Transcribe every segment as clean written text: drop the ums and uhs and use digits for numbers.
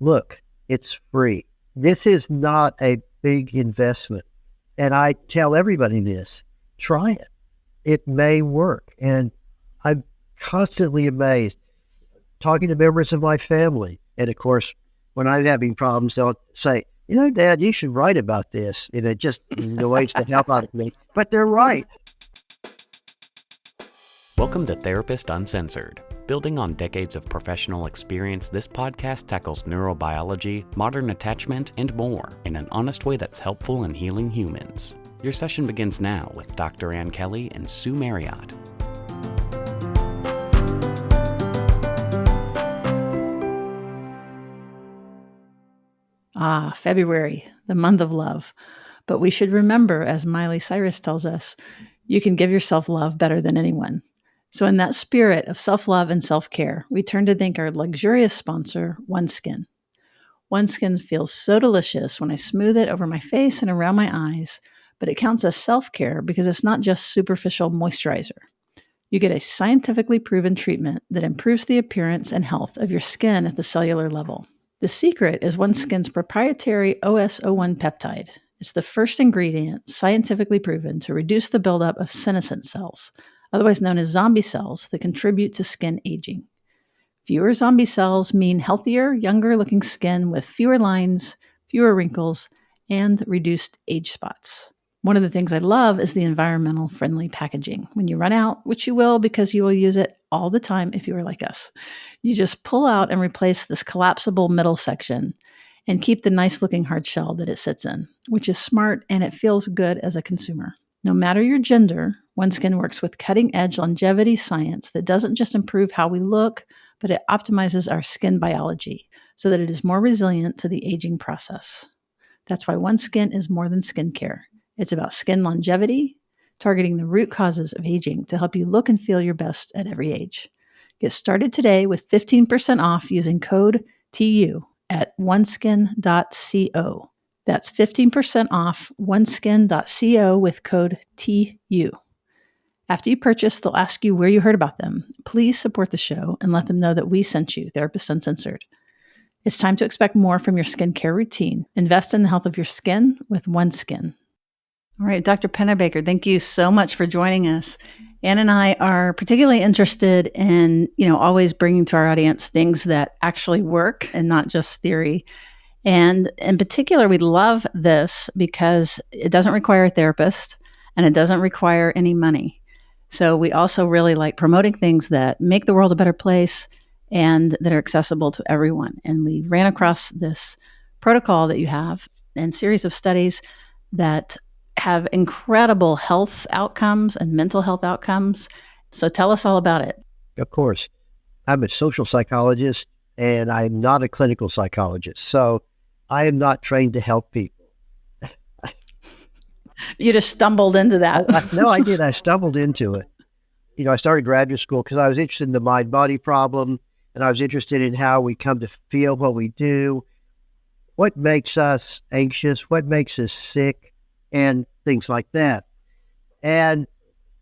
look, it's free. This is not a big investment. And I tell everybody this, try it. It may work. And I'm constantly amazed talking to members of my family. And of course, when I'm having problems, they'll say, Dad, you should write about this. And it just ways to help out of me. But they're right. Welcome to Therapist Uncensored. Building on decades of professional experience, this podcast tackles neurobiology, modern attachment, and more in an honest way that's helpful in healing humans. Your session begins now with Dr. Ann Kelly and Sue Marriott. February, the month of love. But we should remember, as Miley Cyrus tells us, you can give yourself love better than anyone. So in that spirit of self-love and self-care, we turn to thank our luxurious sponsor, OneSkin. OneSkin feels so delicious when I smooth it over my face and around my eyes, but it counts as self-care because it's not just superficial moisturizer. You get a scientifically proven treatment that improves the appearance and health of your skin at the cellular level. The secret is OneSkin's proprietary OS01 peptide. It's the first ingredient scientifically proven to reduce the buildup of senescent cells, otherwise known as zombie cells, that contribute to skin aging. Fewer zombie cells mean healthier, younger-looking skin with fewer lines, fewer wrinkles, and reduced age spots. One of the things I love is the environmental-friendly packaging. When you run out, which you will because you will use it all the time if you are like us, you just pull out and replace this collapsible middle section and keep the nice-looking hard shell that it sits in, which is smart and it feels good as a consumer. No matter your gender, OneSkin works with cutting-edge longevity science that doesn't just improve how we look, but it optimizes our skin biology so that it is more resilient to the aging process. That's why OneSkin is more than skincare. It's about skin longevity, targeting the root causes of aging to help you look and feel your best at every age. Get started today with 15% off using code TU at oneskin.co. That's 15% off oneskin.co with code TU. After you purchase, they'll ask you where you heard about them. Please support the show and let them know that we sent you, Therapist Uncensored. It's time to expect more from your skincare routine. Invest in the health of your skin with OneSkin. All right, Dr. Pennebaker, thank you so much for joining us. Ann and I are particularly interested in, always bringing to our audience things that actually work and not just theory. And in particular, we love this because it doesn't require a therapist and it doesn't require any money. So we also really like promoting things that make the world a better place and that are accessible to everyone. And we ran across this protocol that you have and series of studies that have incredible health outcomes and mental health outcomes. So tell us all about it. Of course. I'm a social psychologist and I'm not a clinical psychologist. So I am not trained to help people. You just stumbled into that. No, I did. I stumbled into it. I started graduate school because I was interested in the mind-body problem, and I was interested in how we come to feel what we do, what makes us anxious, what makes us sick, and things like that. And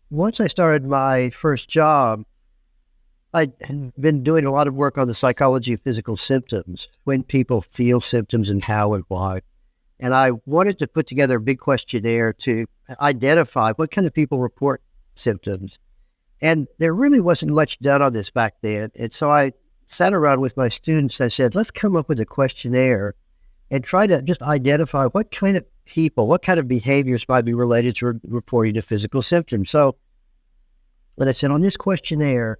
once I started my first job, I'd been doing a lot of work on the psychology of physical symptoms, when people feel symptoms and how and why. And I wanted to put together a big questionnaire to identify what kind of people report symptoms. And there really wasn't much done on this back then. And so I sat around with my students. I said, let's come up with a questionnaire and try to just identify what kind of people, what kind of behaviors might be related to reporting of physical symptoms. So when I said on this questionnaire,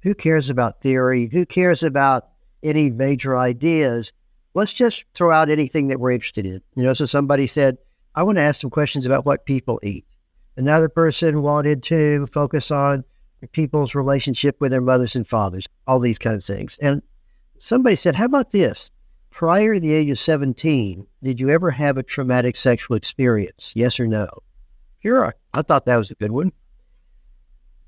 who cares about theory? Who cares about any major ideas? Let's just throw out anything that we're interested in. So somebody said, I want to ask some questions about what people eat. Another person wanted to focus on people's relationship with their mothers and fathers, all these kinds of things. And somebody said, how about this? Prior to the age of 17, did you ever have a traumatic sexual experience? Yes or no? Sure. I thought that was a good one.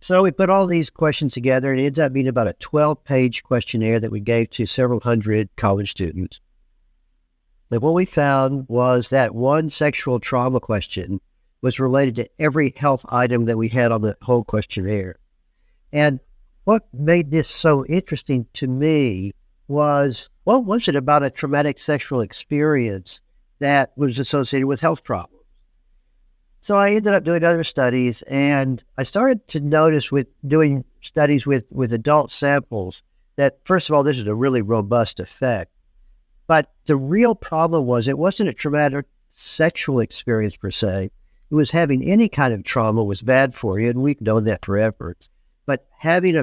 So we put all these questions together, and it ended up being about a 12-page questionnaire that we gave to several hundred college students. And what we found was that one sexual trauma question was related to every health item that we had on the whole questionnaire. And what made this so interesting to me was, what was it about a traumatic sexual experience that was associated with health problems? So I ended up doing other studies, and I started to notice with doing studies with adult samples that, first of all, this is a really robust effect. But the real problem was it wasn't a traumatic sexual experience per se. It was having any kind of trauma was bad for you, and we've known that forever. But having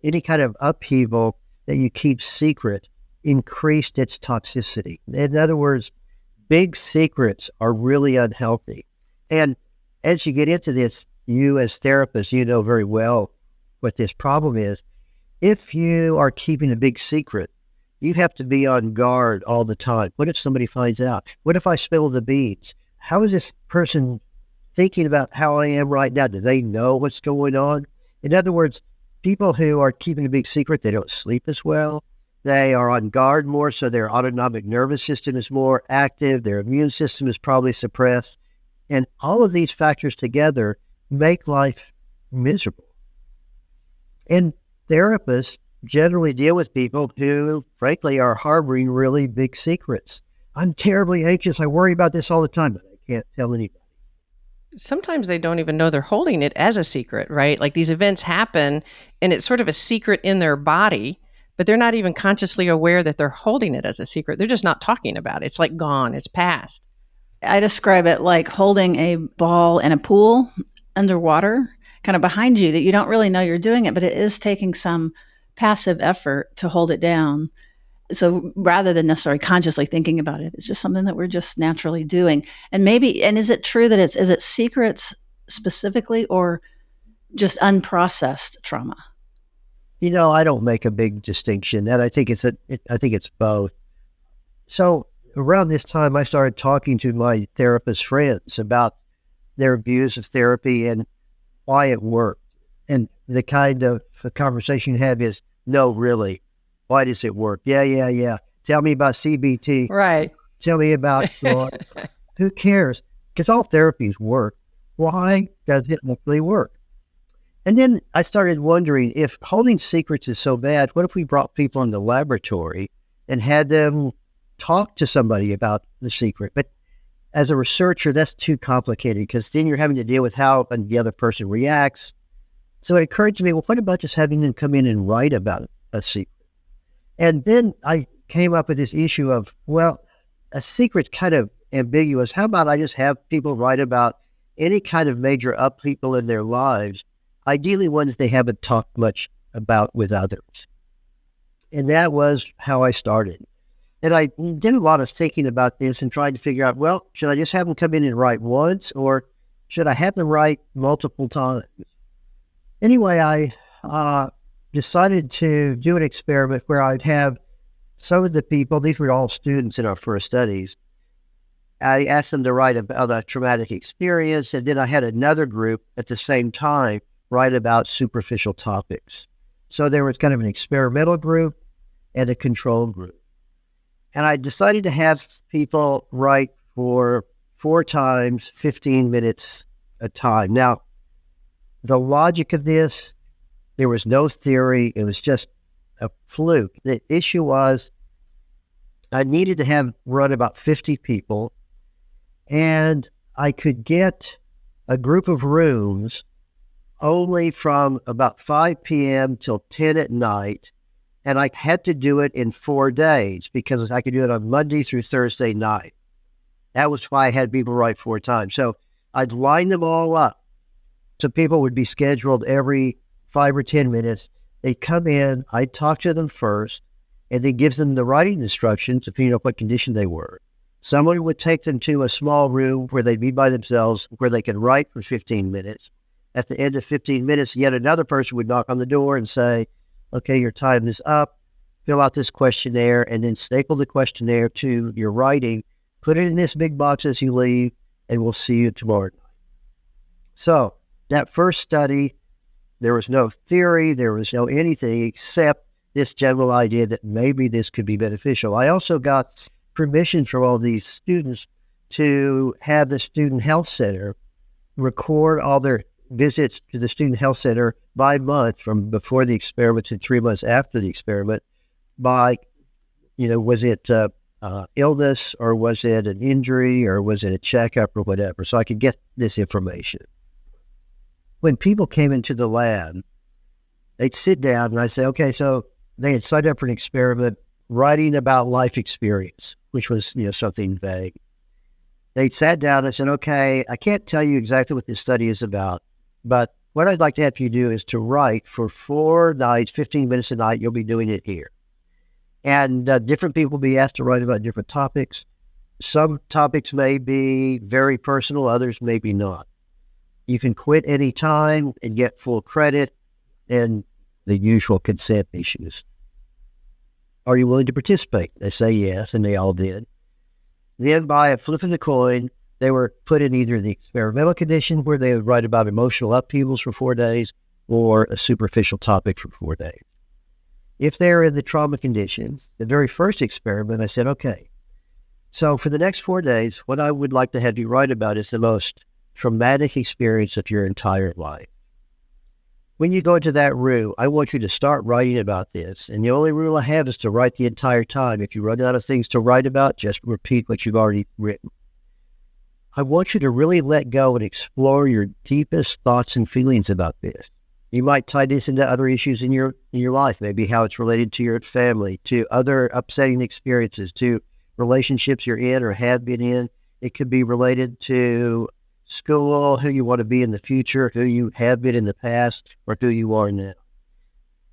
any kind of upheaval that you keep secret increased its toxicity. In other words, big secrets are really unhealthy. And as you get into this, you as therapists, you know very well what this problem is. If you are keeping a big secret, you have to be on guard all the time. What if somebody finds out? What if I spill the beans? How is this person thinking about how I am right now? Do they know what's going on? In other words, people who are keeping a big secret, they don't sleep as well. They are on guard more, so their autonomic nervous system is more active. Their immune system is probably suppressed. And all of these factors together make life miserable. And therapists generally deal with people who, frankly, are harboring really big secrets. I'm terribly anxious. I worry about this all the time, but I can't tell anybody. Sometimes they don't even know they're holding it as a secret, right? Like these events happen and it's sort of a secret in their body, but they're not even consciously aware that they're holding it as a secret. They're just not talking about it. It's like gone. It's past. I describe it like holding a ball in a pool underwater, kind of behind you, that you don't really know you're doing it, but it is taking some passive effort to hold it down. So rather than necessarily consciously thinking about it, it's just something that we're just naturally doing. And is it true that is it secrets specifically or just unprocessed trauma? I don't make a big distinction, and I think it's both. So around this time, I started talking to my therapist friends about their views of therapy and why it worked. And the kind of conversation you have is, no, really, why does it work? Yeah. Tell me about CBT. Right. Tell me about who cares? Because all therapies work. Why does it actually work? And then I started wondering, if holding secrets is so bad, what if we brought people in the laboratory and had them talk to somebody about the secret? But as a researcher, that's too complicated, because then you're having to deal with how the other person reacts. So it occurred to me, well, what about just having them come in and write about a secret? And then I came up with this issue of, well, a secret's kind of ambiguous. How about I just have people write about any kind of major upheaval in their lives, ideally ones they haven't talked much about with others. And that was how I started. And I did a lot of thinking about this and tried to figure out, well, should I just have them come in and write once, or should I have them write multiple times? Anyway, I decided to do an experiment where I'd have some of the people, these were all students in our first studies, I asked them to write about a traumatic experience, and then I had another group at the same time write about superficial topics. So there was kind of an experimental group and a control group. And I decided to have people write for 4 times, 15 minutes a time. Now, the logic of this, there was no theory. It was just a fluke. The issue was I needed to run about 50 people, and I could get a group of rooms only from about 5 p.m. till 10 at night. And I had to do it in 4 days, because I could do it on Monday through Thursday night. That was why I had people write 4 times. So I'd line them all up. So people would be scheduled every 5 or 10 minutes. They'd come in, I'd talk to them first, and then give them the writing instructions depending on what condition they were. Someone would take them to a small room where they'd be by themselves, where they could write for 15 minutes. At the end of 15 minutes, yet another person would knock on the door and say, okay, your time is up. Fill out this questionnaire, and then staple the questionnaire to your writing. Put it in this big box as you leave, and we'll see you tomorrow night. So that first study, there was no theory, there was no anything except this general idea that maybe this could be beneficial. I also got permission from all these students to have the Student Health Center record all their visits to the Student Health Center by month, from before the experiment to 3 months after the experiment, by, was it illness, or was it an injury, or was it a checkup or whatever, so I could get this information. When people came into the lab, they'd sit down and I'd say, okay, so they had signed up for an experiment writing about life experience, which was, something vague. They'd sat down and said, okay, I can't tell you exactly what this study is about, but what I'd like to have you do is to write for 4 nights, 15 minutes a night. You'll be doing it here. And different people will be asked to write about different topics. Some topics may be very personal, others maybe not. You can quit any time and get full credit, and the usual consent issues. Are you willing to participate? They say yes, and they all did. Then by a flip of the coin, they were put in either the experimental condition, where they would write about emotional upheavals for 4 days, or a superficial topic for 4 days. If they're in the trauma condition, the very first experiment, I said, okay, so for the next 4 days, what I would like to have you write about is the most traumatic experience of your entire life. When you go into that room, I want you to start writing about this. And the only rule I have is to write the entire time. If you run out of things to write about, just repeat what you've already written. I want you to really let go and explore your deepest thoughts and feelings about this. You might tie this into other issues in your life, maybe how it's related to your family, to other upsetting experiences, to relationships you're in or have been in. It could be related to school, who you want to be in the future, who you have been in the past, or who you are now.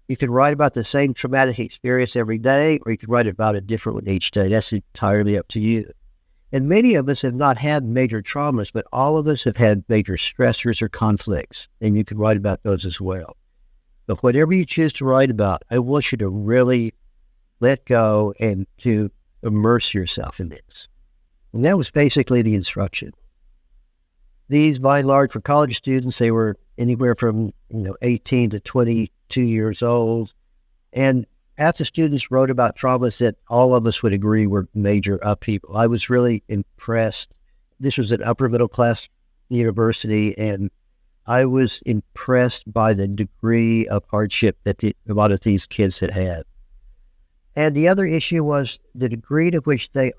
You can write about the same traumatic experience every day, or you can write about a different one each day. That's entirely up to you. And many of us have not had major traumas, but all of us have had major stressors or conflicts, and you can write about those as well. But whatever you choose to write about, I want you to really let go and to immerse yourself in this. And that was basically the instruction. These, by and large, were college students. They were anywhere from 18 to 22 years old. And half the students wrote about traumas that all of us would agree were major upheaval. I was really impressed. This was an upper middle class university, and I was impressed by the degree of hardship that a lot of these kids had had. And the other issue was the degree to which they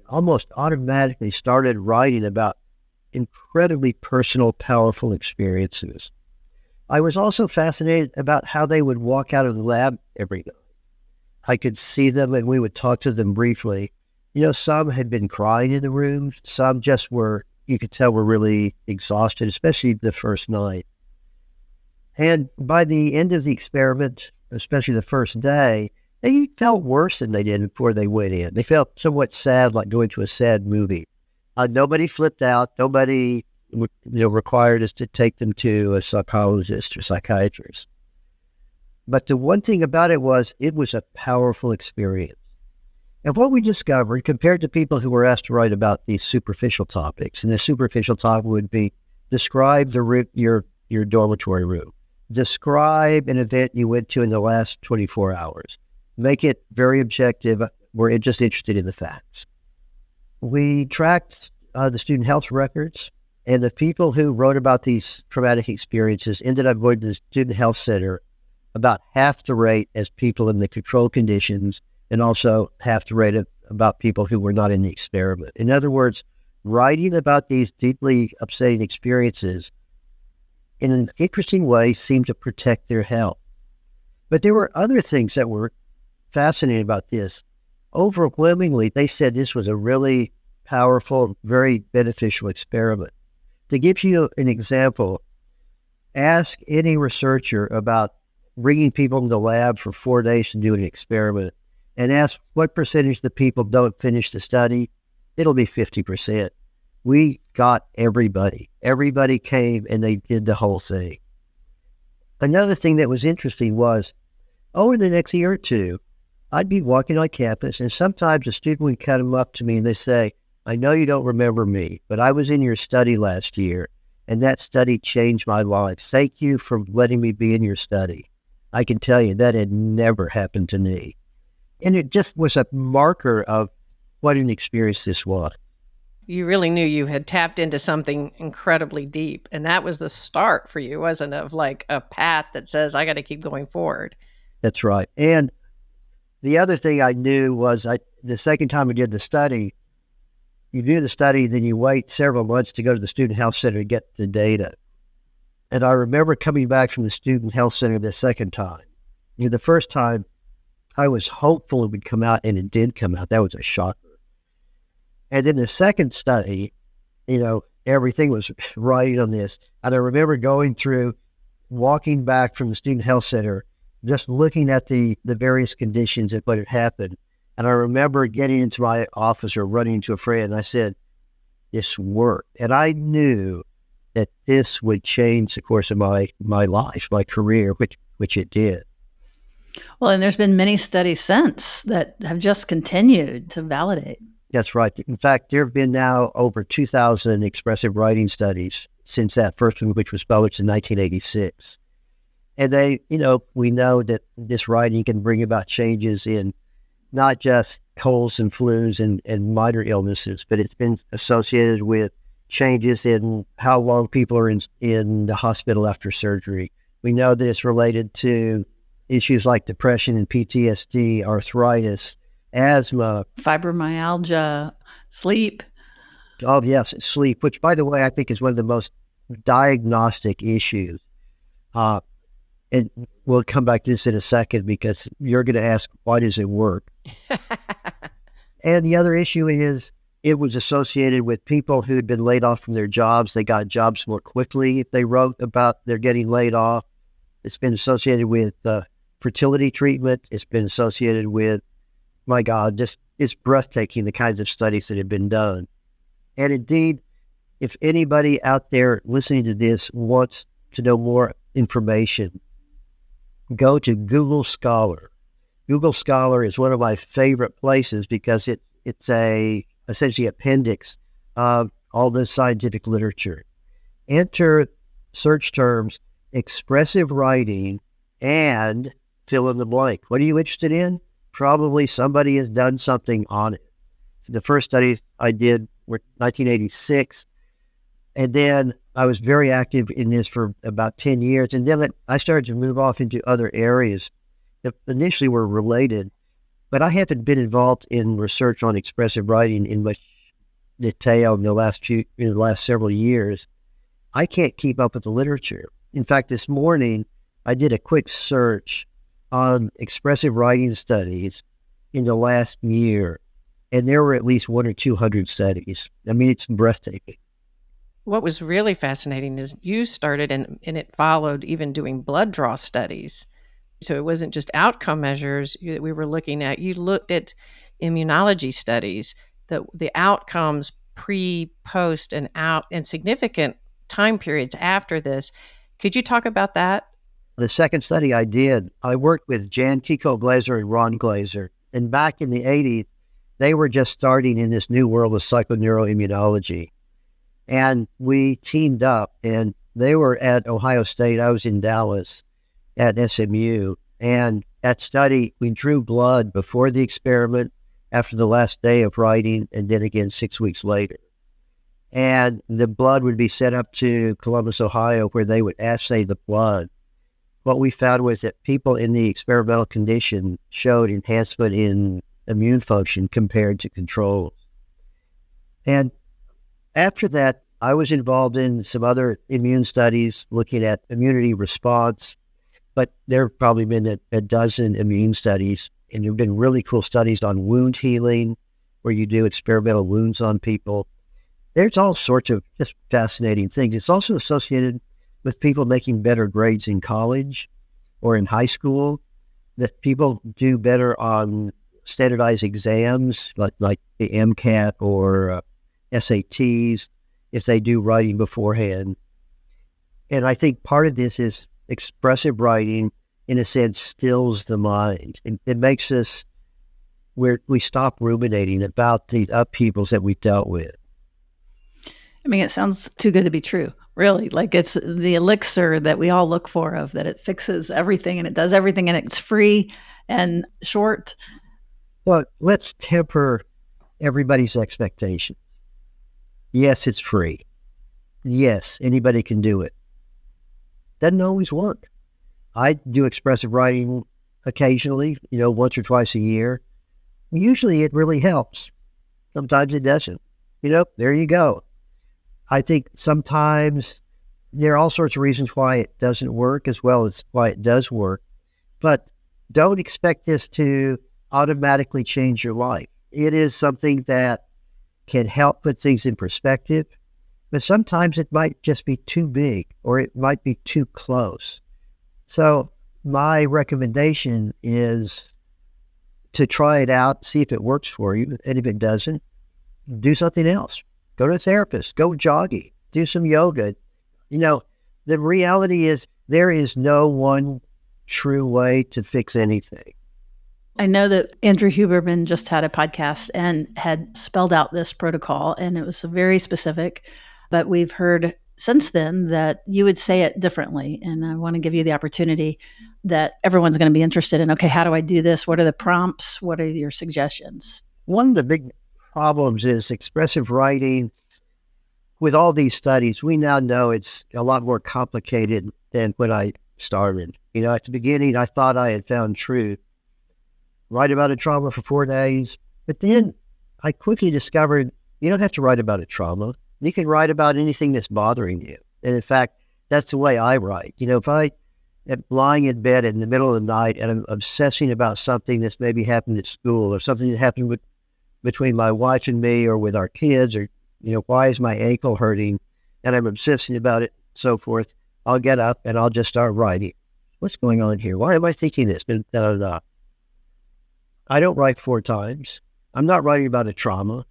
almost automatically started writing about incredibly personal, powerful experiences. I was also fascinated about how they would walk out of the lab every night. I could see them and we would talk to them briefly. Some had been crying in the room. Some just were, you could tell, were really exhausted, especially the first night. And by the end of the experiment, especially the first day, they felt worse than they did before they went in. They felt somewhat sad, like going to a sad movie. Nobody flipped out. Nobody, required us to take them to a psychologist or psychiatrist. But the one thing about it was a powerful experience. And what we discovered, compared to people who were asked to write about these superficial topics, and the superficial topic would be describe your dormitory room, describe an event you went to in the last 24 hours, make it very objective. We're just interested in the facts. We tracked the student health records, and the people who wrote about these traumatic experiences ended up going to the student health center about half the rate as people in the control conditions, and also half the rate about people who were not in the experiment. In other words, writing about these deeply upsetting experiences in an interesting way seemed to protect their health. But there were other things that were fascinating about this. Overwhelmingly, they said this was a really powerful, very beneficial experiment. To give you an example, ask any researcher about bringing people in the lab for 4 days to do an experiment and ask what percentage of the people don't finish the study. It'll be 50%. We got everybody. Everybody came and they did the whole thing. Another thing that was interesting was over the next year or two, I'd be walking on campus, and sometimes a student would come up to me and they say, I know you don't remember me, but I was in your study last year, and that study changed my life. Thank you for letting me be in your study. I can tell you that had never happened to me. And it just was a marker of what an experience this was. You really knew you had tapped into something incredibly deep. And that was the start for you, wasn't it? Of like a path that says, I got to keep going forward. That's right. And The other thing I knew was the second time I did the study, you do the study, then you wait several months to go to the Student Health Center to get the data. And I remember coming back from the Student Health Center the second time. The first time, I was hopeful it would come out, and it did come out. That was a shocker. And then the second study, everything was writing on this. And I remember walking back from the Student Health Center, just looking at the various conditions and what had happened. And I remember getting into my office or running into a friend, and I said, this worked. And I knew that this would change the course of my life, my career, which it did. Well, and there's been many studies since that have just continued to validate. That's right. In fact, there have been now over 2,000 expressive writing studies since that first one, which was published in 1986. And we know that this writing can bring about changes in not just colds and flus and minor illnesses, but it's been associated with changes in how long people are in the hospital after surgery. We know that it's related to issues like depression and PTSD, arthritis, asthma, fibromyalgia, sleep. Oh, yes, sleep, which, by the way, I think is one of the most diagnostic issues. And we'll come back to this in a second because you're going to ask, why does it work? And the other issue is it was associated with people who had been laid off from their jobs. They got jobs more quickly if they wrote about their getting laid off. It's been associated with fertility treatment. It's been associated with, my God, it's breathtaking, the kinds of studies that have been done. And indeed, if anybody out there listening to this wants to know more information, go to Google Scholar. Google Scholar is one of my favorite places because it's essentially appendix of all the scientific literature. Enter search terms expressive writing and fill in the blank. What are you interested in? Probably somebody has done something on it. The first studies I did were 1986, and then I was very active in this for about 10 years, and then I started to move off into other areas that initially were related, but I haven't been involved in research on expressive writing in much detail in the last several years. I can't keep up with the literature. In fact, this morning, I did a quick search on expressive writing studies in the last year, and there were at least 100 or 200 studies. I mean, it's breathtaking. What was really fascinating is you started and it followed even doing blood draw studies. So it wasn't just outcome measures that we were looking at. You looked at immunology studies, the outcomes pre, post, and out, and significant time periods after this. Could you talk about that? The second study I did, I worked with Jan Kiko-Glaser and Ron Glaser. And back in the 80s, they were just starting in this new world of psychoneuroimmunology. And we teamed up, and they were at Ohio State. I was in Dallas at SMU. And that study, we drew blood before the experiment, after the last day of writing, and then again 6 weeks later. And the blood would be sent up to Columbus, Ohio, where they would assay the blood. What we found was that people in the experimental condition showed enhancement in immune function compared to controls. And after that, I was involved in some other immune studies looking at immunity response, but there have probably been a dozen immune studies, and there have been really cool studies on wound healing, where you do experimental wounds on people. There's all sorts of just fascinating things. It's also associated with people making better grades in college or in high school, that people do better on standardized exams like the MCAT or SATs if they do writing beforehand. And I think part of this is expressive writing, in a sense, stills the mind. It makes us, we stop ruminating about the upheavals that we've dealt with. I mean, it sounds too good to be true, really. Like it's the elixir that we all look for, of that it fixes everything and it does everything and it's free and short. Well, let's temper everybody's expectations. Yes, it's free. Yes, anybody can do it. Doesn't always work. I do expressive writing occasionally, once or twice a year. Usually it really helps. Sometimes it doesn't. There you go. I think sometimes there are all sorts of reasons why it doesn't work as well as why it does work. But don't expect this to automatically change your life. It is something that can help put things in perspective, but sometimes it might just be too big or it might be too close. So my recommendation is to try it out, see if it works for you. And if it doesn't, do something else. Go to a therapist, go jogging, do some yoga. The reality is there is no one true way to fix anything. I know that Andrew Huberman just had a podcast and had spelled out this protocol, and it was very specific, but we've heard since then that you would say it differently. And I want to give you the opportunity that everyone's going to be interested in. Okay, how do I do this? What are the prompts? What are your suggestions? One of the big problems is expressive writing. With all these studies, we now know it's a lot more complicated than when I started. At the beginning, I thought I had found truth. Write about a trauma for 4 days. But then I quickly discovered you don't have to write about a trauma. You can write about anything that's bothering you. And in fact, that's the way I write. If I am lying in bed in the middle of the night and I'm obsessing about something that's maybe happened at school or something that happened between my wife and me or with our kids or, why is my ankle hurting? And I'm obsessing about it, so forth. I'll get up and I'll just start writing. What's going on here? Why am I thinking this? I don't write 4 times. I'm not writing about a trauma.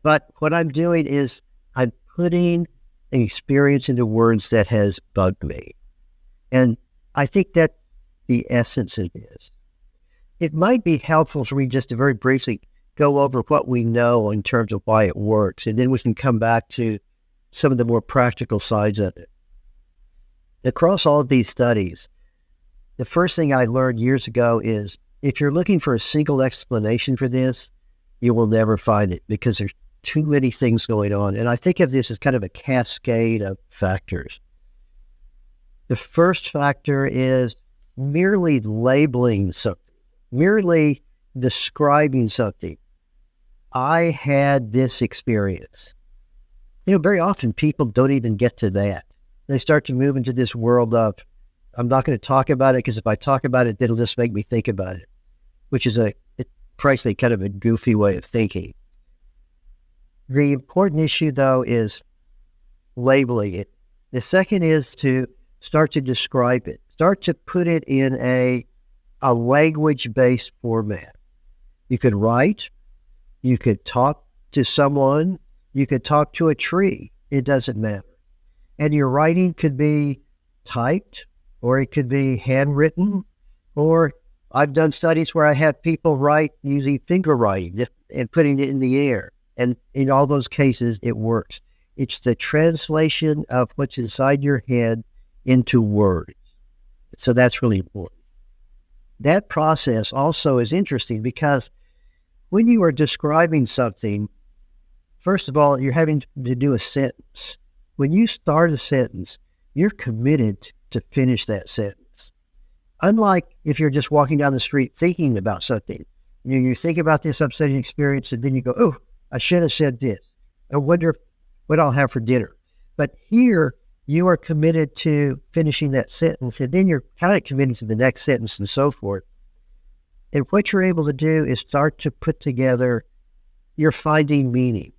But what I'm doing is I'm putting an experience into words that has bugged me. And I think that's the essence of this. It might be helpful for me just to very briefly go over what we know in terms of why it works, and then we can come back to some of the more practical sides of it. Across all of these studies, the first thing I learned years ago is if you're looking for a single explanation for this, you will never find it because there's too many things going on. And I think of this as kind of a cascade of factors. The first factor is merely labeling something, merely describing something. I had this experience. Very often people don't even get to that. They start to move into this world of, I'm not going to talk about it because if I talk about it, it'll just make me think about it, which is frankly kind of a goofy way of thinking. The important issue, though, is labeling it. The second is to start to describe it. Start to put it in a language-based format. You could write, you could talk to someone, you could talk to a tree. It doesn't matter. And your writing could be typed, or it could be handwritten, or I've done studies where I have people write using finger writing and putting it in the air. And in all those cases, it works. It's the translation of what's inside your head into words. So that's really important. That process also is interesting because when you are describing something, first of all, you're having to do a sentence. When you start a sentence, you're committed to finish that sentence. Unlike if you're just walking down the street thinking about something. You think about this upsetting experience and then you go, oh, I should have said this. I wonder what I'll have for dinner. But here, you are committed to finishing that sentence, and then you're kind of committed to the next sentence and so forth. And what you're able to do is start to put together, you're finding meaning.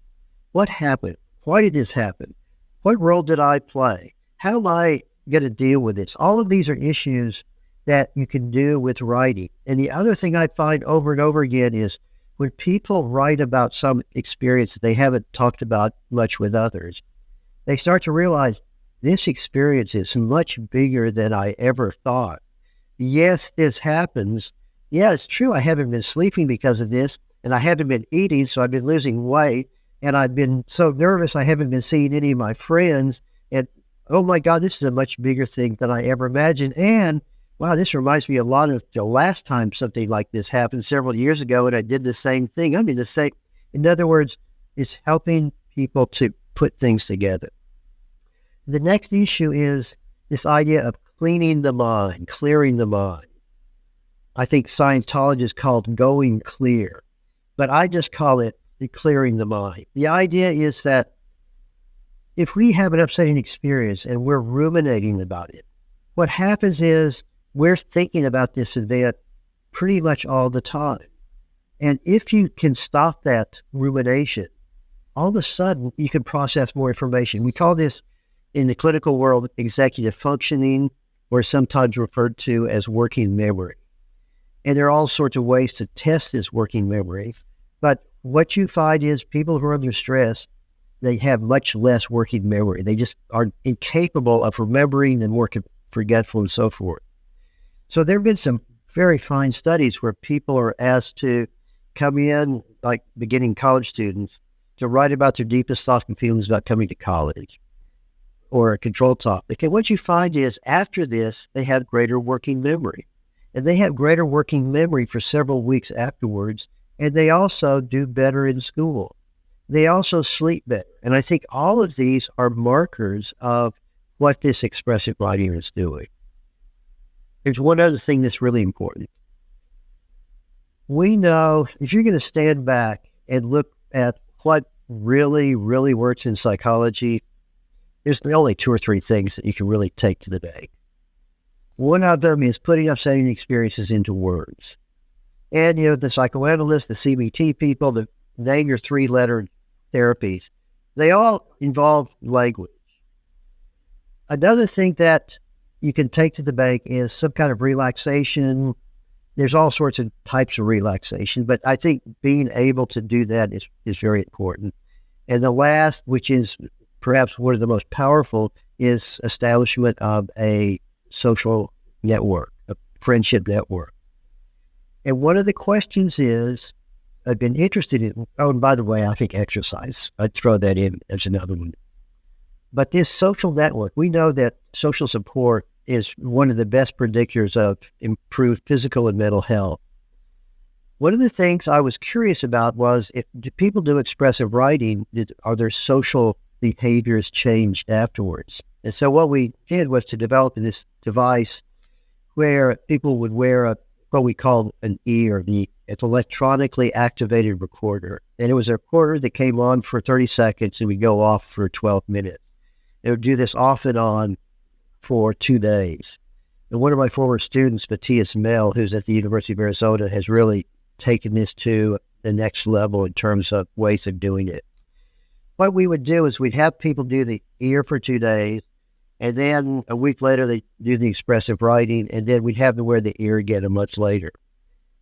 What happened? Why did this happen? What role did I play? How am I going to deal with this? All of these are issues that you can do with writing. And the other thing I find over and over again is when people write about some experience that they haven't talked about much with others, they start to realize this experience is much bigger than I ever thought. Yes, this happens. Yeah, it's true. I haven't been sleeping because of this, and I haven't been eating, so I've been losing weight, and I've been so nervous I haven't been seeing any of my friends, and oh my God, this is a much bigger thing than I ever imagined. And wow, this reminds me a lot of the last time something like this happened several years ago, and I did the same thing. I mean, in other words, it's helping people to put things together. The next issue is this idea of clearing the mind, clearing the mind. I think Scientologists call it going clear, but I just call it clearing the mind. The idea is that if we have an upsetting experience and we're ruminating about it, what happens is we're thinking about this event pretty much all the time. And if you can stop that rumination, all of a sudden you can process more information. We call this in the clinical world executive functioning, or sometimes referred to as working memory. And there are all sorts of ways to test this working memory. But what you find is people who are under stress, they have much less working memory. They just are incapable of remembering and more forgetful and so forth. So there have been some very fine studies where people are asked to come in, like beginning college students, to write about their deepest thoughts and feelings about coming to college, or a control topic. And what you find is after this, they have greater working memory. And they have greater working memory for several weeks afterwards. And they also do better in school. They also sleep better. And I think all of these are markers of what this expressive writing is doing. There's one other thing that's really important. We know if you're going to stand back and look at what really, really works in psychology, there's only 2 or 3 things that you can really take to the bank. One of them is putting upsetting experiences into words. And, the psychoanalysts, the CBT people, the name your 3-letter therapies, they all involve language. Another thing that you can take to the bank is some kind of relaxation. There's all sorts of types of relaxation, but I think being able to do that is very important. And the last, which is perhaps one of the most powerful, is establishment of a social network, a friendship network. And one of the questions is, I've been interested in, and by the way, I think exercise, I'd throw that in as another one. But this social network, we know that social support is one of the best predictors of improved physical and mental health. One of the things I was curious about was, do people do expressive writing, are their social behaviors changed afterwards? And so what we did was to develop this device where people would wear what we call an ear, it's electronically activated recorder. And it was a recorder that came on for 30 seconds and would go off for 12 minutes. It would do this off and on for 2 days. And one of my former students, Matthias Mell, who's at the University of Arizona, has really taken this to the next level in terms of ways of doing it. What we would do is we'd have people do the ear for 2 days, and then a week later they do the expressive writing, and then we'd have them wear the ear again a month later.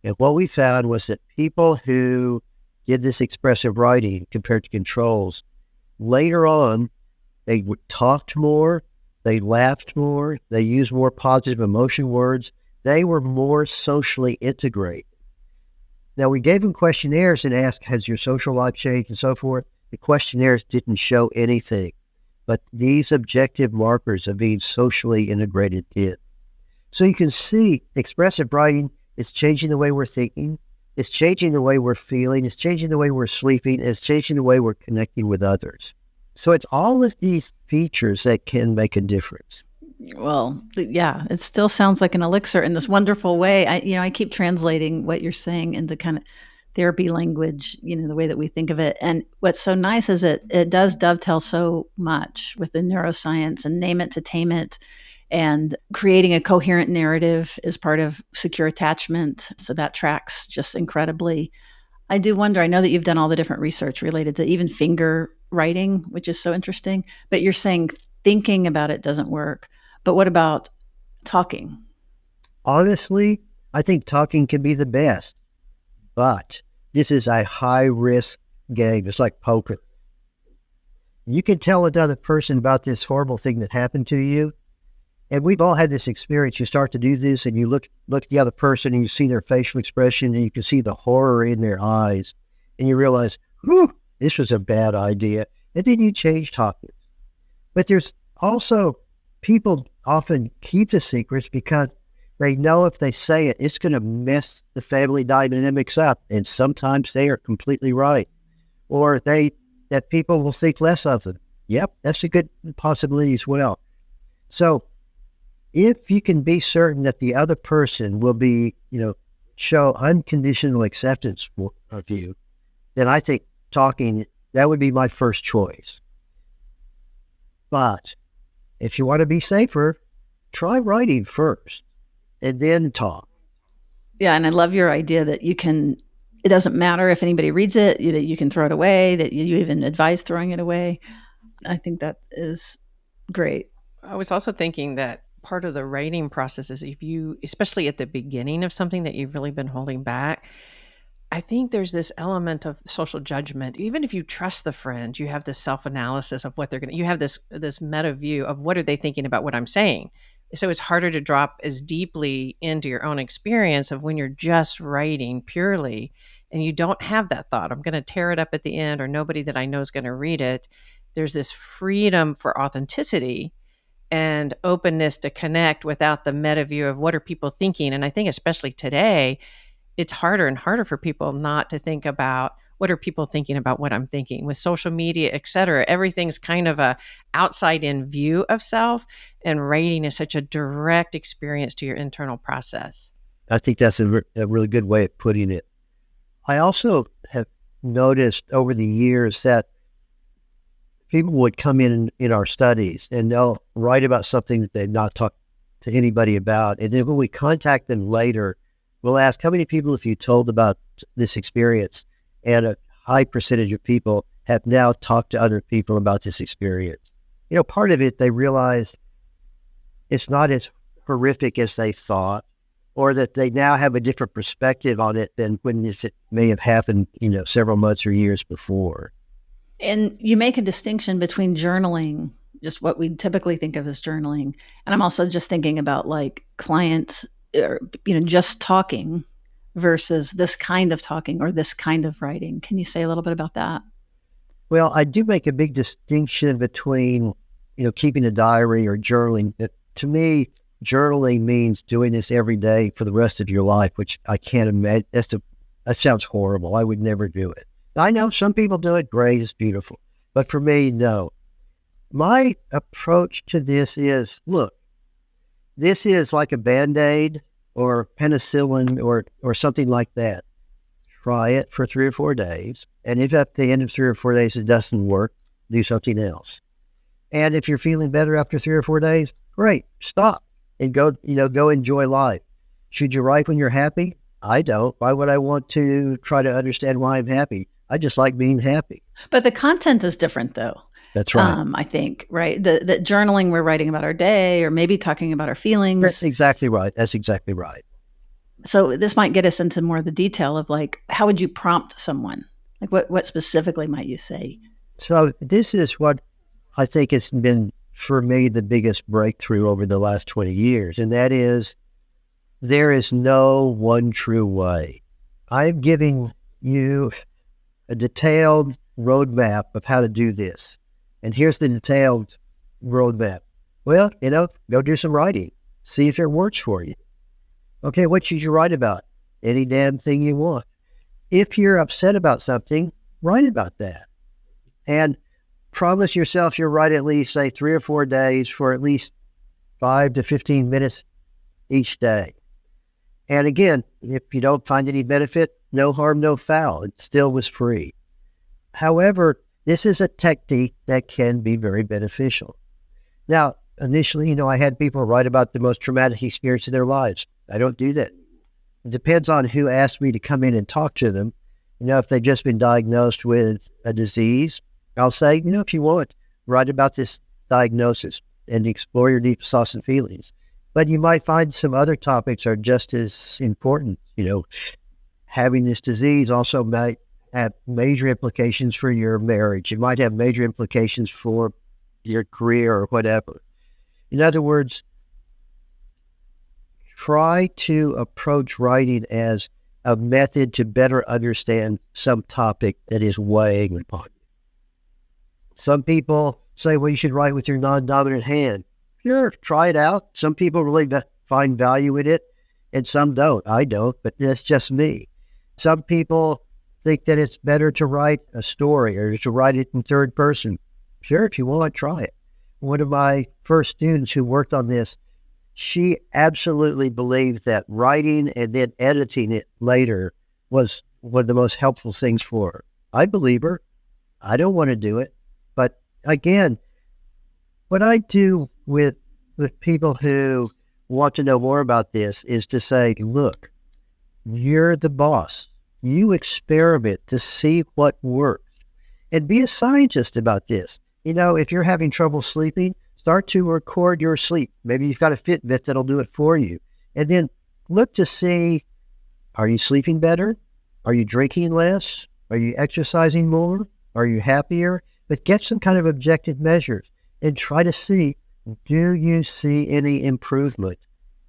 And what we found was that people who did this expressive writing compared to controls, later on, they talked more, they laughed more, they used more positive emotion words, they were more socially integrated. Now, we gave them questionnaires and asked, has your social life changed and so forth? The questionnaires didn't show anything, but these objective markers of being socially integrated did. So you can see expressive writing is changing the way we're thinking, it's changing the way we're feeling, it's changing the way we're sleeping, it's changing the way we're connecting with others. So it's all of these features that can make a difference. Well, yeah, it still sounds like an elixir in this wonderful way. I keep translating what you're saying into kind of therapy language, the way that we think of it. And what's so nice is it does dovetail so much with the neuroscience and name it to tame it. And creating a coherent narrative is part of secure attachment. So that tracks just incredibly. I do wonder, I know that you've done all the different research related to even finger writing, which is so interesting, but you're saying thinking about it doesn't work. But what about talking? Honestly, I think talking can be the best, but this is a high-risk game. It's like poker. You can tell another person about this horrible thing that happened to you, and we've all had this experience. You start to do this, and you look at the other person, and you see their facial expression, and you can see the horror in their eyes, and you realize, whew, this was a bad idea, and then you change topics. But there's also people often keep the secrets because they know if they say it, it's going to mess the family dynamics up. And sometimes they are completely right. Or that people will think less of them. Yep, that's a good possibility as well. So if you can be certain that the other person will be, show unconditional acceptance of you, then I think talking, that would be my first choice. But if you want to be safer, try writing first and then talk. Yeah, and I love your idea that it doesn't matter if anybody reads it, that you can throw it away, that you even advise throwing it away. I think that is great. I was also thinking that part of the writing process is if you, especially at the beginning of something that you've really been holding back, I think there's this element of social judgment. Even if you trust the friend, you have this self-analysis of what they're going to, you have this meta view of what are they thinking about what I'm saying. So it's harder to drop as deeply into your own experience of when you're just writing purely and you don't have that thought, I'm going to tear it up at the end or nobody that I know is going to read it. There's this freedom for authenticity and openness to connect without the meta view of what are people thinking. And I think especially today, it's harder and harder for people not to think about what are people thinking about what I'm thinking with social media, et cetera. Everything's kind of a outside in view of self, and writing is such a direct experience to your internal process. I think that's a really good way of putting it. I also have noticed over the years that people would come in our studies and they'll write about something that they've not talked to anybody about. And then when we contact them later, we'll ask, how many people have you told about this experience? And a high percentage of people have now talked to other people about this experience. You know, part of it, they realize it's not as horrific as they thought, or that they now have a different perspective on it than when it may have happened, several months or years before. And you make a distinction between journaling, just what we typically think of as journaling. And I'm also just thinking about like clients, or, just talking versus this kind of talking or this kind of writing. Can you say a little bit about that? Well, I do make a big distinction between, keeping a diary or journaling. To me, journaling means doing this every day for the rest of your life, which I can't imagine. That sounds horrible. I would never do it. I know some people do it. Great, it's beautiful. But for me, no. My approach to this is, look, this is like a Band-Aid or penicillin or something like that. Try it for 3 or 4 days. And if at the end of 3 or 4 days it doesn't work, do something else. And if you're feeling better after 3 or 4 days, great, stop and go enjoy life. Should you write when you're happy? I don't. Why would I want to try to understand why I'm happy? I just like being happy. But the content is different, though. That's right. I think, right? The journaling, we're writing about our day or maybe talking about our feelings. That's exactly right. That's exactly right. So this might get us into more of the detail of like, how would you prompt someone? Like what specifically might you say? So this is what I think has been, for me, the biggest breakthrough over the last 20 years. And that is, there is no one true way. I'm giving you a detailed roadmap of how to do this. And here's the detailed roadmap. Well, go do some writing. See if it works for you. Okay, what should you write about? Any damn thing you want. If you're upset about something, write about that. And promise yourself you'll write at least, say, 3 or 4 days for at least 5 to 15 minutes each day. And again, if you don't find any benefit, no harm, no foul. It still was free. However, this is a technique that can be very beneficial. Now, initially, I had people write about the most traumatic experience of their lives. I don't do that. It depends on who asked me to come in and talk to them. If they've just been diagnosed with a disease, I'll say, if you want, write about this diagnosis and explore your deepest thoughts and feelings. But you might find some other topics are just as important. Having this disease also might have major implications for your marriage. It might have major implications for your career or whatever. In other words, try to approach writing as a method to better understand some topic that is weighing upon you. Some people say, well, you should write with your non-dominant hand. Sure, try it out. Some people really find value in it, and some don't. I don't, but that's just me. Some people think that it's better to write a story or to write it in third person. Sure, if you want, try it. One of my first students who worked on this, she absolutely believed that writing and then editing it later was one of the most helpful things for her. I believe her. I don't want to do it. But again, what I do with people who want to know more about this is to say, look, you're the boss. You experiment to see what works and be a scientist about this. If you're having trouble sleeping, start to record your sleep. Maybe you've got a Fitbit that'll do it for you. And then look to see, are you sleeping better? Are you drinking less? Are you exercising more? Are you happier? But get some kind of objective measures and try to see, do you see any improvement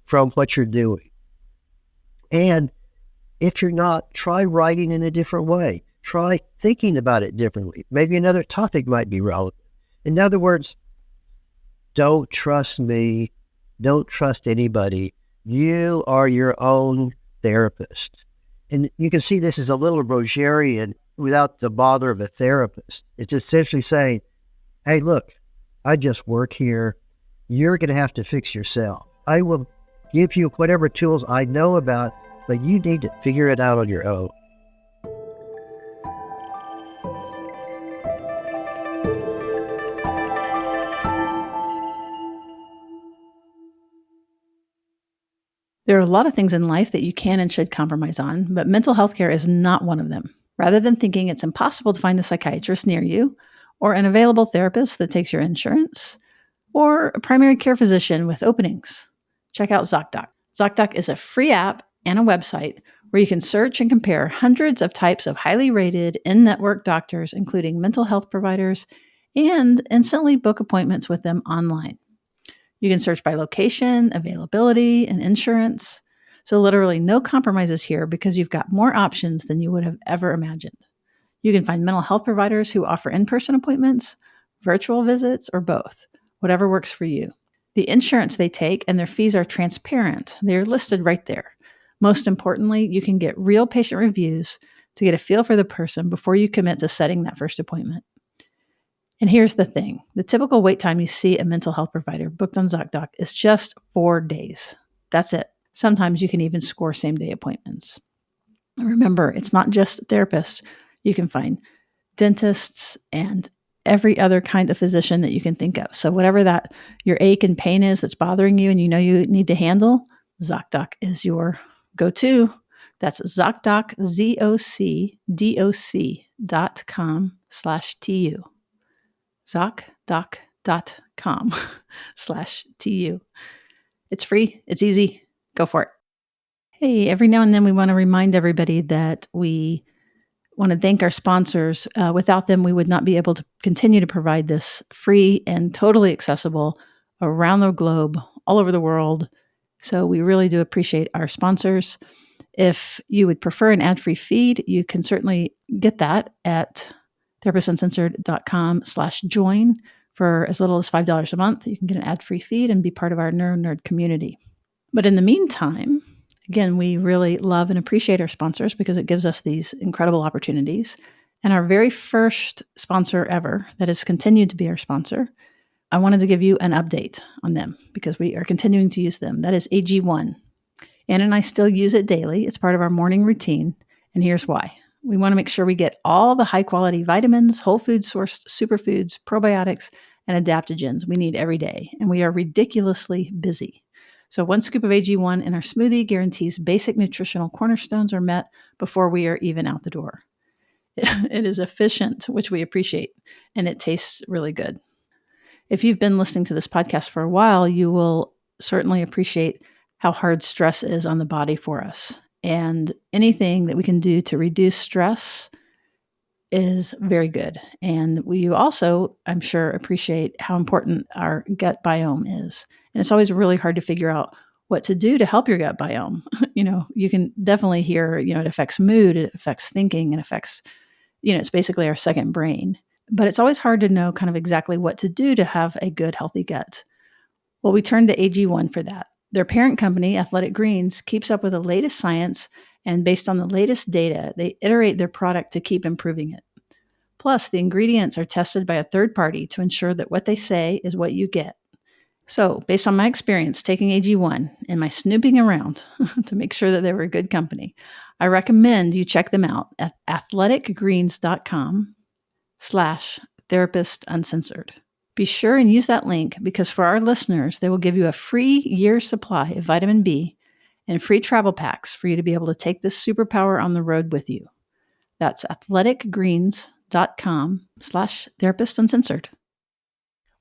from what you're doing? And if you're not, try writing in a different way. Try thinking about it differently. Maybe another topic might be relevant. In other words, don't trust me. Don't trust anybody. You are your own therapist. And you can see this as a little Rogerian without the bother of a therapist. It's essentially saying, hey, look, I just work here. You're going to have to fix yourself. I will give you whatever tools I know about, but you need to figure it out on your own. There are a lot of things in life that you can and should compromise on, but mental health care is not one of them. Rather than thinking it's impossible to find a psychiatrist near you, or an available therapist that takes your insurance, or a primary care physician with openings, check out ZocDoc. ZocDoc is a free app and a website where you can search and compare hundreds of types of highly rated in-network doctors, including mental health providers, and instantly book appointments with them online. You can search by location, availability, and insurance. So literally no compromises here because you've got more options than you would have ever imagined. You can find mental health providers who offer in-person appointments, virtual visits, or both, whatever works for you. The insurance they take and their fees are transparent. They're listed right there. Most importantly, you can get real patient reviews to get a feel for the person before you commit to setting that first appointment. And here's the thing. The typical wait time you see a mental health provider booked on ZocDoc is just 4 days. That's it. Sometimes you can even score same-day appointments. Remember, it's not just therapists. You can find dentists and every other kind of physician that you can think of. So whatever that your ache and pain is that's bothering you and you know you need to handle, ZocDoc is your go-to. That's ZocDoc, ZocDoc.com/TU. ZocDoc.com/TU. It's free. It's easy. Go for it. Hey, every now and then we want to remind everybody that we want to thank our sponsors. Without them, we would not be able to continue to provide this free and totally accessible around the globe, all over the world. So we really do appreciate our sponsors. If you would prefer an ad-free feed, you can certainly get that at therapistsuncensored.com/join. For as little as $5 a month, you can get an ad-free feed and be part of our Neuro Nerd community. But in the meantime, again, we really love and appreciate our sponsors because it gives us these incredible opportunities. And our very first sponsor ever, that has continued to be our sponsor, I wanted to give you an update on them because we are continuing to use them. That is AG1. Ann and I still use it daily. It's part of our morning routine. And here's why. We want to make sure we get all the high-quality vitamins, whole food sourced superfoods, probiotics, and adaptogens we need every day. And we are ridiculously busy. So 1 scoop of AG1 in our smoothie guarantees basic nutritional cornerstones are met before we are even out the door. It is efficient, which we appreciate, and it tastes really good. If you've been listening to this podcast for a while, you will certainly appreciate how hard stress is on the body for us. And anything that we can do to reduce stress is very good. And we also, I'm sure, appreciate how important our gut biome is. And it's always really hard to figure out what to do to help your gut biome. You can definitely hear, it affects mood, it affects thinking, it affects, it's basically our second brain. But it's always hard to know kind of exactly what to do to have a good, healthy gut. Well, we turn to AG1 for that. Their parent company, Athletic Greens, keeps up with the latest science, and based on the latest data, they iterate their product to keep improving it. Plus, the ingredients are tested by a third party to ensure that what they say is what you get. So, based on my experience taking AG1 and my snooping around to make sure that they were good company, I recommend you check them out at athleticgreens.com/therapist uncensored. Be sure and use that link because for our listeners, they will give you a free year's supply of vitamin B and free travel packs for you to be able to take this superpower on the road with you. That's athleticgreens.com/therapist uncensored.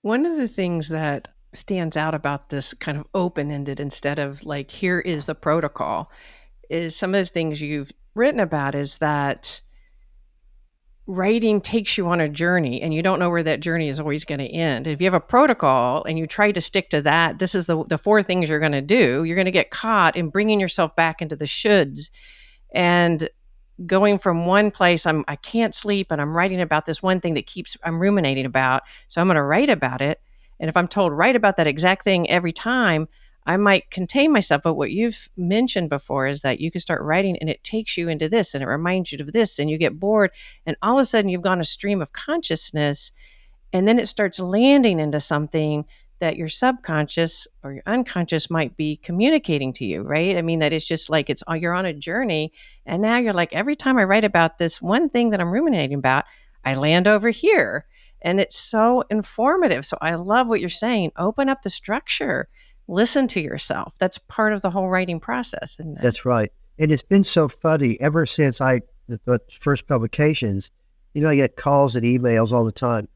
One of the things that stands out about this kind of open-ended instead of like, here is the protocol, is some of the things you've written about is that writing takes you on a journey and you don't know where that journey is always going to end. If you have a protocol and you try to stick to that, this is the four things you're going to do, you're going to get caught in bringing yourself back into the shoulds and going from one place. I can't sleep and I'm writing about this one thing that I'm ruminating about. So I'm going to write about it. And if I'm told write about that exact thing every time, I might contain myself. But what you've mentioned before is that you can start writing and it takes you into this and it reminds you of this and you get bored. And all of a sudden you've gone a stream of consciousness and then it starts landing into something that your subconscious or your unconscious might be communicating to you, right? I mean, that it's just like you're on a journey and now you're like, every time I write about this one thing that I'm ruminating about, I land over here. And it's so informative. So I love what you're saying. Open up the structure. Listen to yourself. That's part of the whole writing process, isn't it? That's right. And it's been so funny ever since the first publications, I get calls and emails all the time.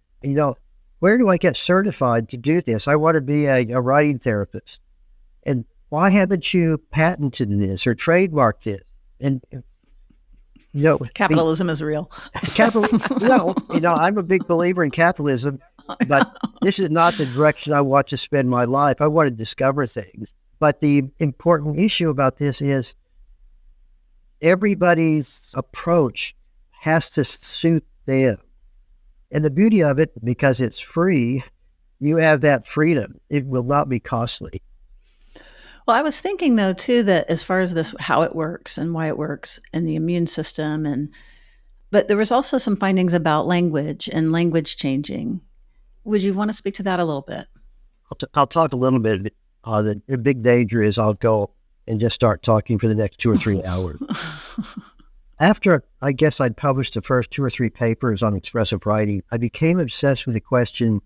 Where do I get certified to do this? I want to be a writing therapist. And why haven't you patented this or trademarked this? And, capitalism is real. I'm a big believer in capitalism, but this is not the direction I want to spend my life. I want to discover things. But the important issue about this is everybody's approach has to suit them. And the beauty of it, because it's free, you have that freedom. It will not be costly. Well, I was thinking, though, too, that as far as this, how it works and why it works and the immune system, but there was also some findings about language and language changing. Would you want to speak to that a little bit? I'll talk a little bit. The big danger is I'll go and just start talking for the next 2 or 3 hours. After, I guess, I'd published the first 2 or 3 papers on expressive writing, I became obsessed with the question,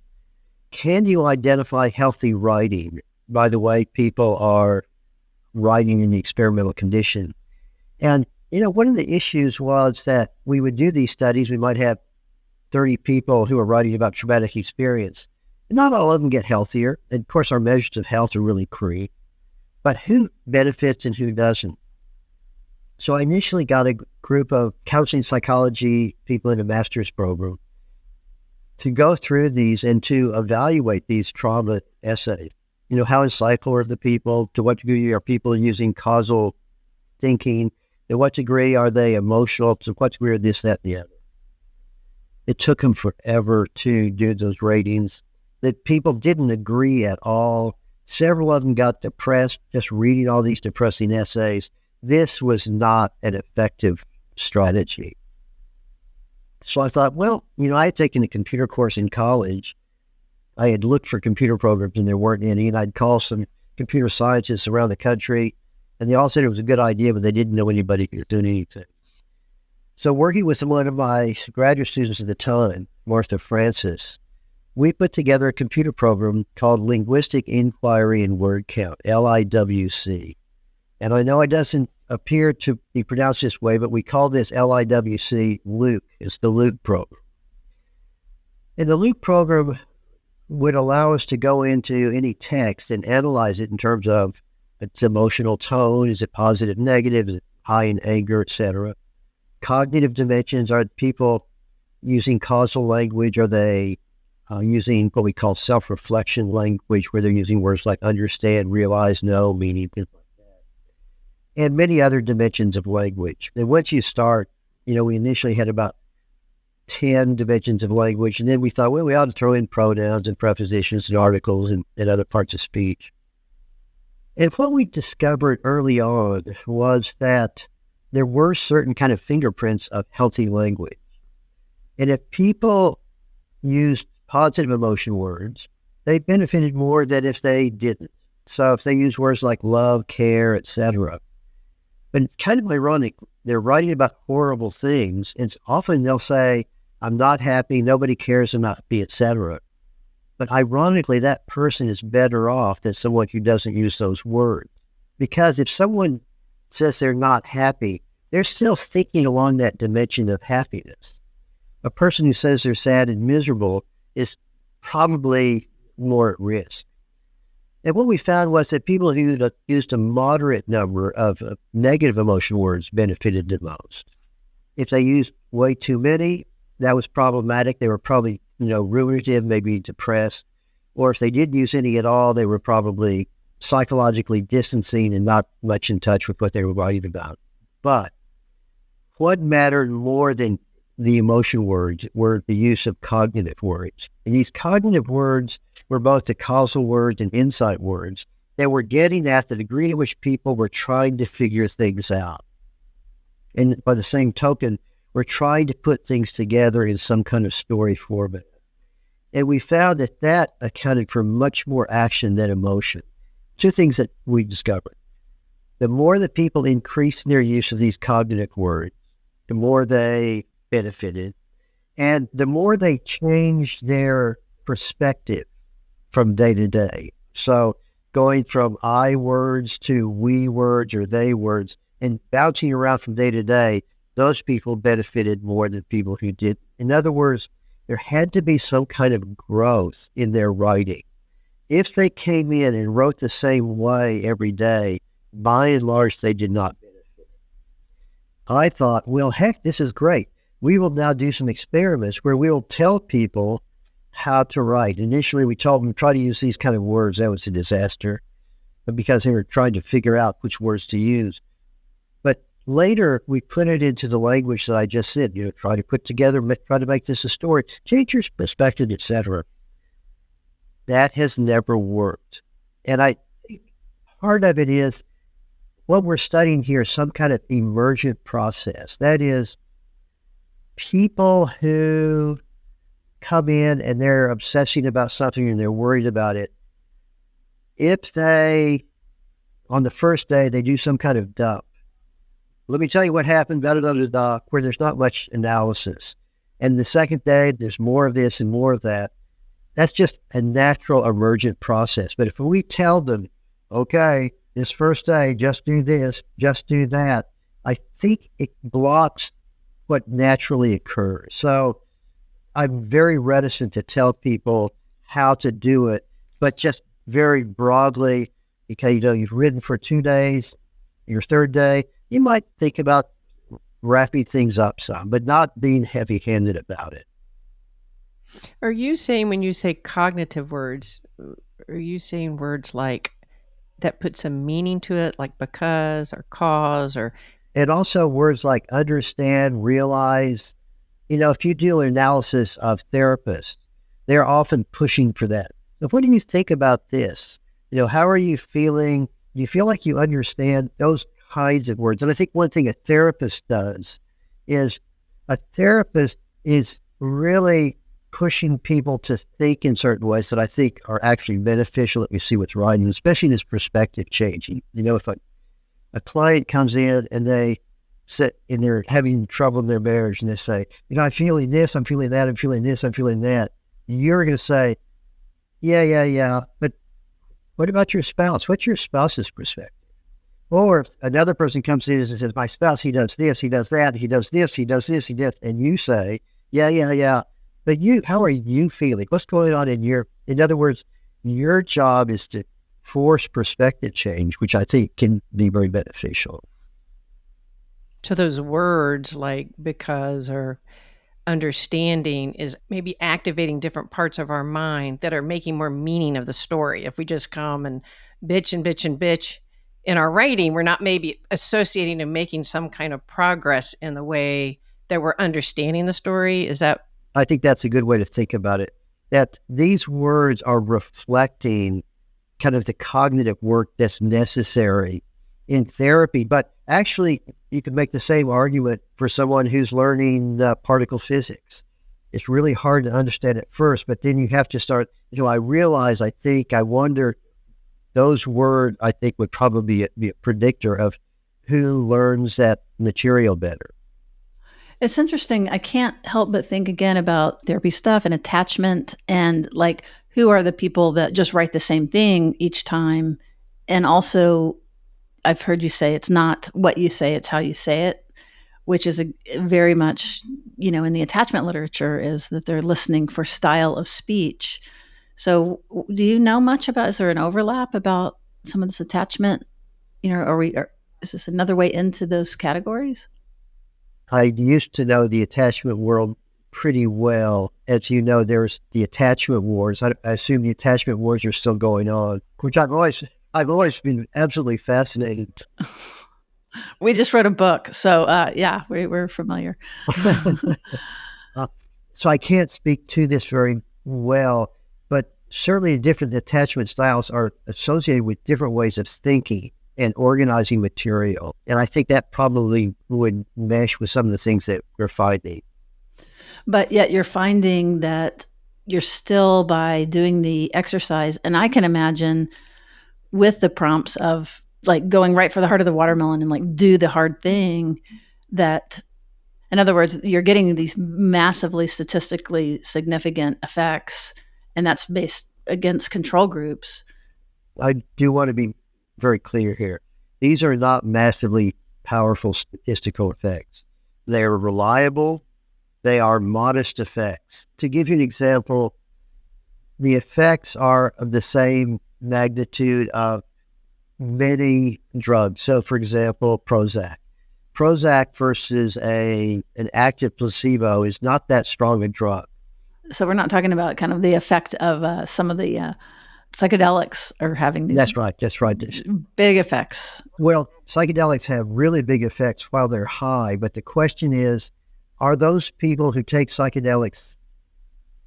can you identify healthy writing by the way people are writing in the experimental condition? And, one of the issues was that we would do these studies. We might have 30 people who are writing about traumatic experience. Not all of them get healthier. And of course, our measures of health are really crude. But who benefits and who doesn't? So I initially got a group of counseling psychology people in a master's program to go through these and to evaluate these trauma essays. How insightful are the people? To what degree are people using causal thinking? To what degree are they emotional? To what degree are this, that, and the other? It took them forever to do those ratings. That people didn't agree at all. Several of them got depressed just reading all these depressing essays. This was not an effective strategy. So I thought, I had taken a computer course in college. I had looked for computer programs and there weren't any, and I'd call some computer scientists around the country, and they all said it was a good idea, but they didn't know anybody who was doing anything. So working with one of my graduate students at the time, Martha Francis, we put together a computer program called Linguistic Inquiry and Word Count, LIWC. And I know it doesn't appear to be pronounced this way, but we call this LIWC Luke. It's the Luke program. And the Luke program would allow us to go into any text and analyze it in terms of its emotional tone. Is it positive, negative? Is it high in anger, etc.? Cognitive dimensions. Are people using causal language? Are they using what we call self-reflection language, where they're using words like understand, realize, know, meaning, things like that. And many other dimensions of language. And once you start, we initially had about 10 dimensions of language, and then we thought, we ought to throw in pronouns and prepositions and articles and other parts of speech. And what we discovered early on was that there were certain kind of fingerprints of healthy language. And if people used positive emotion words they benefited more than if they didn't. So if they use words like love, care, etc. But it's kind of ironic. They're writing about horrible things, and often they'll say, I'm not happy, nobody cares about me, etc. But ironically, that person is better off than someone who doesn't use those words. Because if someone says they're not happy, they're still thinking along that dimension of happiness. A person who says they're sad and miserable is probably more at risk. And what we found was that people who used a moderate number of negative emotion words benefited the most. If they used way too many, that was problematic. They were probably, ruminative, maybe depressed. Or if they didn't use any at all, they were probably psychologically distancing and not much in touch with what they were writing about. But what mattered more than the emotion words were the use of cognitive words. And these cognitive words were both the causal words and insight words that were getting at the degree to which people were trying to figure things out. And by the same token, we're trying to put things together in some kind of story format. And we found that accounted for much more action than emotion. Two things that we discovered. The more that people increased their use of these cognitive words, the more they benefited, and the more they changed their perspective from day to day. So going from I words to we words or they words and bouncing around from day to day, those people benefited more than people who did. In other words, there had to be some kind of growth in their writing. If they came in and wrote the same way every day, by and large, they did not benefit. I thought, well, heck, this is great. We will now do some experiments where we'll tell people how to write. Initially, we told them, try to use these kind of words. That was a disaster because they were trying to figure out which words to use. But later, we put it into the language that I just said, try to put together, try to make this a story, change your perspective, etc. That has never worked. And I think part of it is what we're studying here is some kind of emergent process. That is, people who come in and they're obsessing about something and they're worried about it, if they, on the first day, they do some kind of dump, let me tell you what happened, where there's not much analysis. And the second day, there's more of this and more of that. That's just a natural emergent process. But if we tell them, okay, this first day, just do this, just do that, I think it blocks what naturally occurs. So I'm very reticent to tell people how to do it, but just very broadly, because you've written for 2 days, your third day, you might think about wrapping things up some, but not being heavy-handed about it. Are you saying, when you say cognitive words, are you saying words like that put some meaning to it, like because or cause or? And also words like understand, realize. If you do an analysis of therapists, they're often pushing for that. So what do you think about this? How are you feeling? Do you feel like you understand those kinds of words? And I think one thing a therapist does is a therapist is really pushing people to think in certain ways that I think are actually beneficial that we see with writing, especially this perspective changing. If a client comes in and they sit and they're having trouble in their marriage and they say, I'm feeling this, I'm feeling that, I'm feeling this, I'm feeling that. You're going to say, yeah. But what about your spouse? What's your spouse's perspective? Or if another person comes in and says, my spouse, he does this, he does that, he does this, he does this, he does, and you say, yeah. But how are you feeling? What's going on in other words, your job is to force perspective change, which I think can be very beneficial. So those words like because or understanding is maybe activating different parts of our mind that are making more meaning of the story. If we just come and bitch and bitch and bitch in our writing, we're not maybe associating and making some kind of progress in the way that we're understanding the story. Is that? I think that's a good way to think about it, that these words are reflecting kind of the cognitive work that's necessary in therapy. But actually, you could make the same argument for someone who's learning particle physics. It's really hard to understand at first, but then you have to start, I realize, I wonder, those words, I think, would probably be a predictor of who learns that material better. It's interesting. I can't help but think again about therapy stuff and attachment and like who are the people that just write the same thing each time. And also, I've heard you say it's not what you say, it's how you say it, which is a very much, in the attachment literature is that they're listening for style of speech. So do you know much about, is there an overlap about some of this attachment, is this another way into those categories? I used to know the attachment world pretty well. As you know, there's the attachment wars. I assume the attachment wars are still going on, which I've always been absolutely fascinated. We just wrote a book, so yeah, we're familiar. So I can't speak to this very well, but certainly different attachment styles are associated with different ways of thinking and organizing material. And I think that probably would mesh with some of the things that we're finding. But yet you're finding that you're still, by doing the exercise, and I can imagine with the prompts of like going right for the heart of the watermelon and like do the hard thing, that, in other words, you're getting these massively statistically significant effects, and that's based against control groups. I do want to be very clear here. These are not massively powerful statistical effects. They are reliable. They are modest effects. To give you an example, the effects are of the same magnitude of many drugs. So, for example, Prozac. Prozac versus an active placebo is not that strong a drug. So we're not talking about kind of the effect of some of the psychedelics are having these. That's right. Big effects. Well, psychedelics have really big effects while they're high, but the question is, are those people who take psychedelics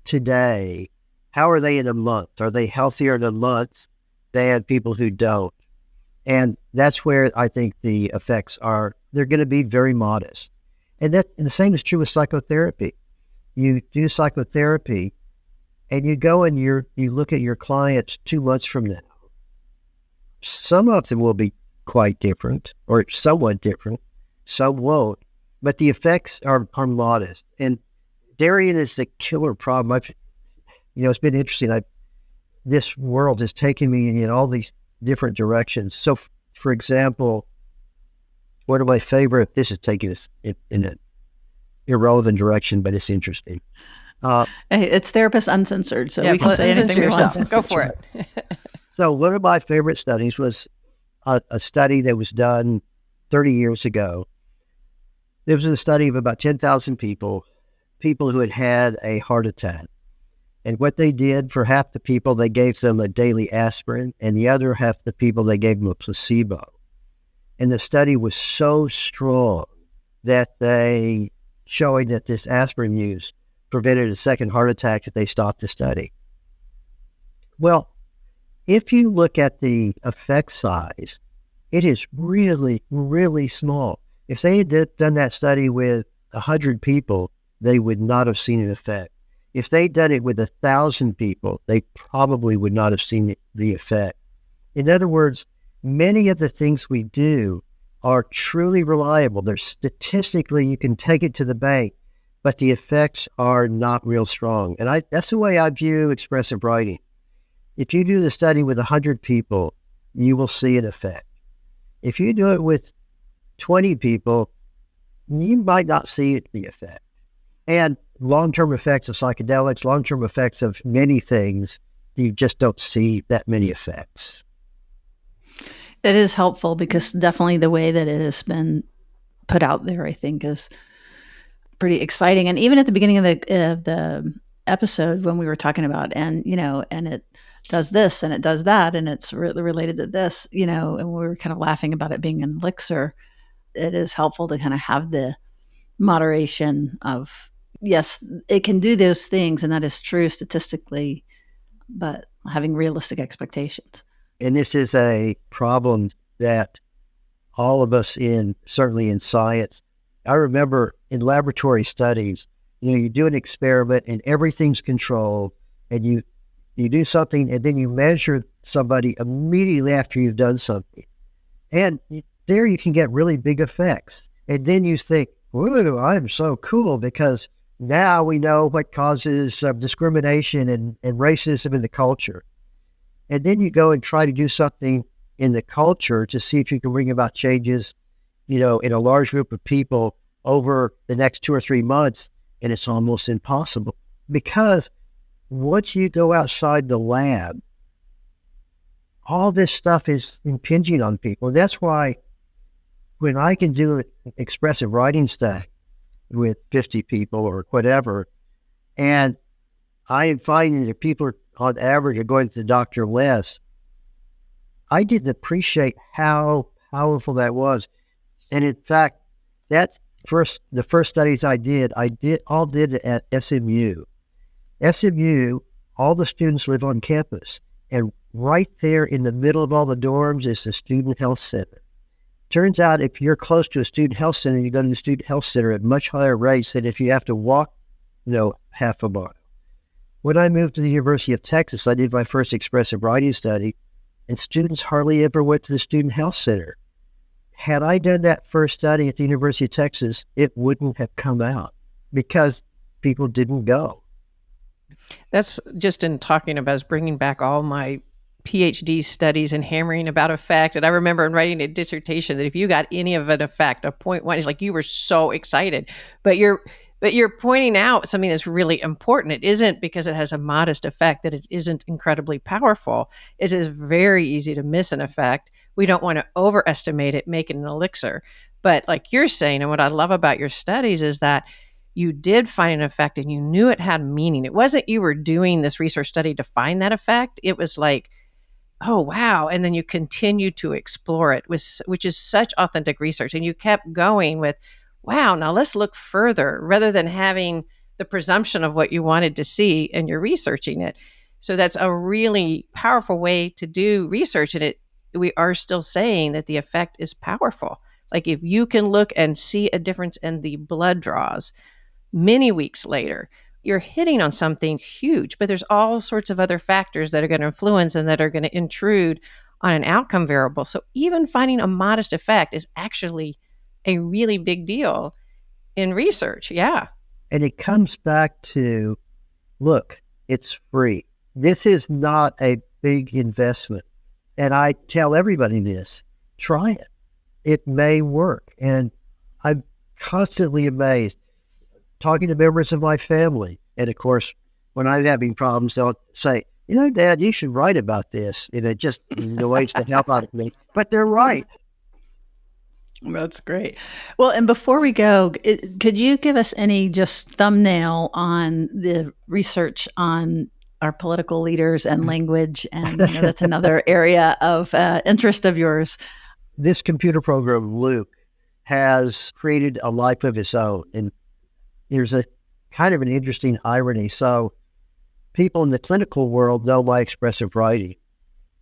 today, how are they in a month? Are they healthier in a month than people who don't? And that's where I think the effects are, they're going to be very modest. And the same is true with psychotherapy. You do psychotherapy and you go and you look at your clients 2 months from now. Some of them will be quite different or somewhat different. Some won't. But the effects are modest. And Darien is the killer problem. It's been interesting. This world has taken me in all these different directions. So, for example, one of my favorite, this is taking us in an irrelevant direction, but it's interesting. Hey, it's Therapist Uncensored, so we can say anything we want. Go for it. So one of my favorite studies was a study that was done 30 years ago. There was a study of about 10,000 people who had had a heart attack. And what they did, for half the people, they gave them a daily aspirin, and the other half the people, they gave them a placebo. And the study was so strong that showing that this aspirin use prevented a second heart attack, that they stopped the study. Well, if you look at the effect size, it is really, really small. If they had done that study with 100 people, they would not have seen an effect. If they'd done it with 1,000 people, they probably would not have seen the effect. In other words, many of the things we do are truly reliable. They're statistically, you can take it to the bank, but the effects are not real strong. And that's the way I view expressive writing. If you do the study with 100 people, you will see an effect. If you do it with 20 people, you might not see the effect. And long-term effects of psychedelics, long-term effects of many things, you just don't see that many effects. It is helpful because definitely the way that it has been put out there, I think, is pretty exciting. And even at the beginning of the episode when we were talking about, and it does this and it does that, and it's related to this, and we were kind of laughing about it being an elixir. It is helpful to kind of have the moderation of, yes, it can do those things, and that is true statistically, but having realistic expectations. And this is a problem that all of us certainly in science, I remember in laboratory studies, you do an experiment and everything's controlled, and you do something, and then you measure somebody immediately after you've done something. And there you can get really big effects. And then you think, whoa, I'm so cool, because now we know what causes discrimination and racism in the culture. And then you go and try to do something in the culture to see if you can bring about changes, in a large group of people over the next 2 or 3 months. And it's almost impossible, because once you go outside the lab, all this stuff is impinging on people. And that's why when I can do an expressive writing stuff with 50 people or whatever, and I am finding that people on average are going to the doctor less, I didn't appreciate how powerful that was. And in fact, the first studies I did it at SMU. SMU, all the students live on campus, and right there in the middle of all the dorms is the student health center. Turns out if you're close to a student health center, you go to the student health center at much higher rates than if you have to walk, half a mile. When I moved to the University of Texas, I did my first expressive writing study, and students hardly ever went to the student health center. Had I done that first study at the University of Texas, it wouldn't have come out, because people didn't go. That's just in talking about bringing back all my PhD studies and hammering about effect. And I remember in writing a dissertation that if you got any of an effect, a 0.1, it's like you were so excited, but you're pointing out something that's really important. It isn't because it has a modest effect that it isn't incredibly powerful. It is very easy to miss an effect. We don't want to overestimate it, make it an elixir. But like you're saying, and what I love about your studies is that you did find an effect and you knew it had meaning. It wasn't you were doing this research study to find that effect. It was like, oh, wow. And then you continued to explore it, which is such authentic research. And you kept going with, wow, now let's look further, rather than having the presumption of what you wanted to see and you're researching it. So that's a really powerful way to do research. And we are still saying that the effect is powerful. Like if you can look and see a difference in the blood draws many weeks later, you're hitting on something huge, but there's all sorts of other factors that are going to influence and that are going to intrude on an outcome variable. So even finding a modest effect is actually a really big deal in research. Yeah. And it comes back to, look, it's free. This is not a big investment. And I tell everybody this, try it. It may work. And I'm constantly amazed talking to members of my family. And of course, when I'm having problems, they'll say, Dad, you should write about this. And it just annoys the hell out of me. But they're right. That's great. Well, and before we go, could you give us any just thumbnail on the research on our political leaders and language? And that's another area of interest of yours. This computer program, Luke, has created a life of its own. And there's a kind of an interesting irony. So people in the clinical world know my expressive writing,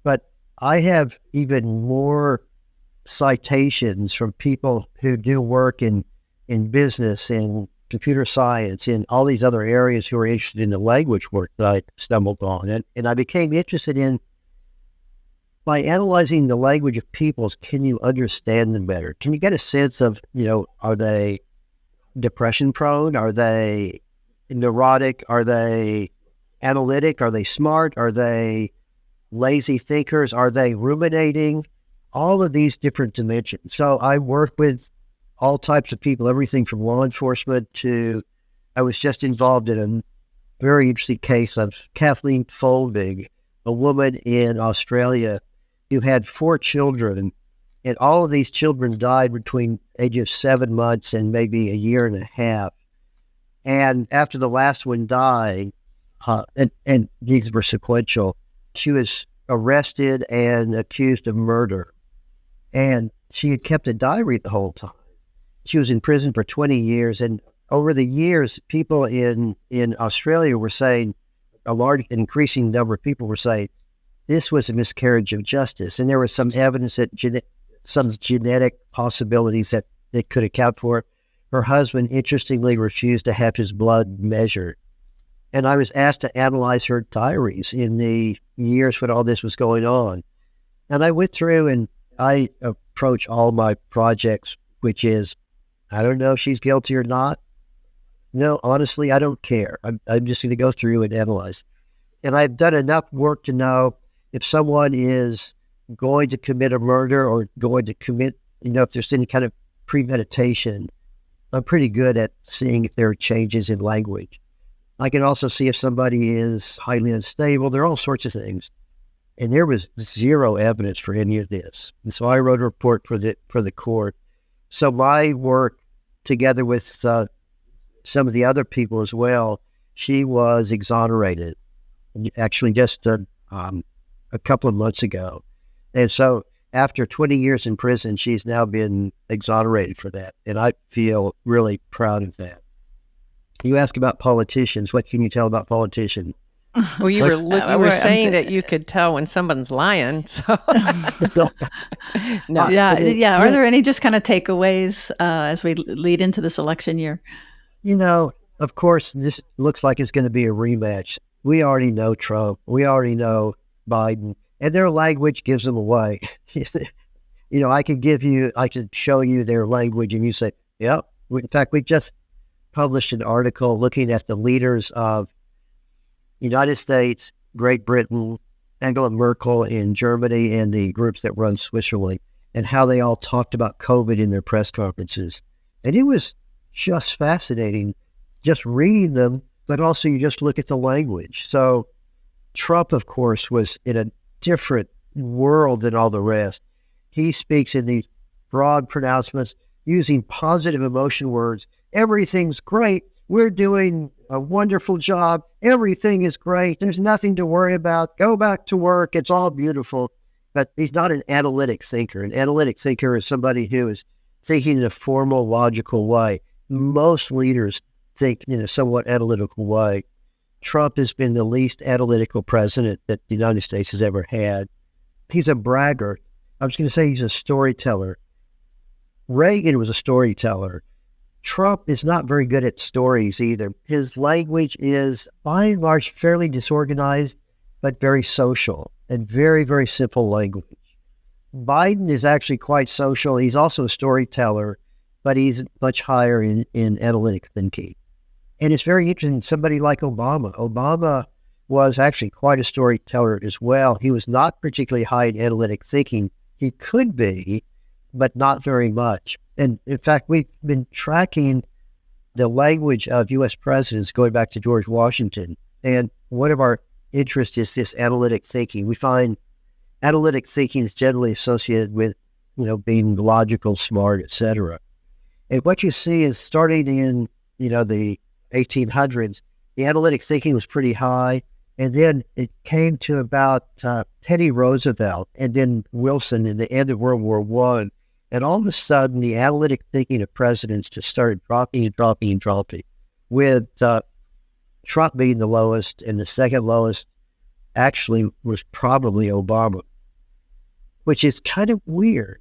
but I have even more citations from people who do work in business, in computer science, in all these other areas who are interested in the language work that I stumbled on. And I became interested in, by analyzing the language of peoples, can you understand them better? Can you get a sense of, are they depression prone? Are they neurotic? Are they analytic? Are they smart? Are they lazy thinkers? Are they ruminating? All of these different dimensions. So I work with all types of people, everything from law enforcement to, I was just involved in a very interesting case of Kathleen Folbig, a woman in Australia who had 4 children, and all of these children died between ages 7 months and maybe a year and a half. And after the last one died, and these were sequential, she was arrested and accused of murder. And she had kept a diary the whole time. She was in prison for 20 years. And over the years, people in Australia were saying, an increasing number of people were saying, this was a miscarriage of justice. And there was some evidence that some genetic possibilities that could account for it. her husband, interestingly, refused to have his blood measured. And I was asked to analyze her diaries in the years when all this was going on. And I went through and I approach all my projects, which is, I don't know if she's guilty or not. No, honestly, I don't care. I'm just going to go through and analyze. And I've done enough work to know if someone is going to commit a murder or going to commit, if there's any kind of premeditation. I'm pretty good at seeing if there are changes in language. I can also see if somebody is highly unstable. There are all sorts of things. And there was zero evidence for any of this. And so I wrote a report for the court. So my work, together with some of the other people as well, she was exonerated, actually just a couple of months ago. And so after 20 years in prison, she's now been exonerated for that. And I feel really proud of that. You ask about politicians. What can you tell about politicians? Well, you were saying that you could tell when someone's lying. So no. Yeah. Are there any just kind of takeaways as we lead into this election year? Of course, this looks like it's going to be a rematch. We already know Trump. We already know Biden. And their language gives them away. I could show you their language and you say, yep. In fact, we just published an article looking at the leaders of United States, Great Britain, Angela Merkel in Germany, and the groups that run Switzerland, and how they all talked about COVID in their press conferences. And it was just fascinating just reading them, but also you just look at the language. So Trump, of course, was in a different world than all the rest. He speaks in these broad pronouncements using positive emotion words. Everything's great. We're doing a wonderful job. Everything is great. There's nothing to worry about. Go back to work. It's all beautiful. But he's not an analytic thinker. An analytic thinker is somebody who is thinking in a formal, logical way. Most leaders think in a somewhat analytical way. Trump has been the least analytical president that the United States has ever had. He's a braggart. I was going to say he's a storyteller. Reagan was a storyteller. Trump is not very good at stories either. His language is, by and large, fairly disorganized, but very social and very, very simple language. Biden is actually quite social. He's also a storyteller, but he's much higher in analytic thinking. And it's very interesting, somebody like Obama. Obama was actually quite a storyteller as well. He was not particularly high in analytic thinking. He could be, but not very much. And in fact, we've been tracking the language of U.S. presidents going back to George Washington. And one of our interests is this analytic thinking. We find analytic thinking is generally associated with, being logical, smart, etc. And what you see is starting in, the 1800s, the analytic thinking was pretty high. And then it came to about Teddy Roosevelt and then Wilson in the end of World War I. And all of a sudden, the analytic thinking of presidents just started dropping, with Trump being the lowest, and the second lowest actually was probably Obama, which is kind of weird.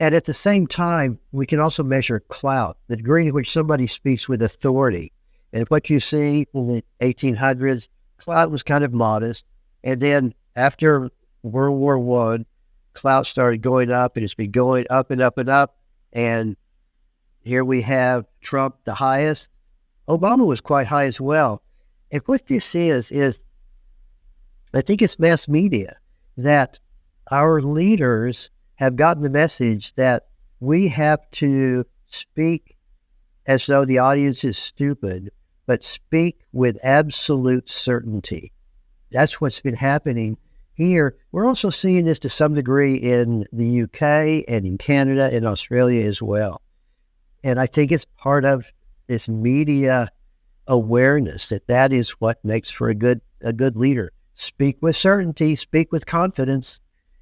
And at the same time, we can also measure clout, the degree to which somebody speaks with authority. And what you see in the 1800s, clout was kind of modest. And then after World War I, clout started going up, and it's been going up and up and up. And here we have Trump, the highest. Obama was quite high as well. And what this is I think it's mass media, that our leaders have gotten the message that we have to speak as though the audience is stupid, but speak with absolute certainty. That's what's been happening here. We're also seeing this to some degree in the UK and in Canada and Australia as well. And I think it's part of this media awareness that is what makes for a good leader. Speak with certainty, speak with confidence.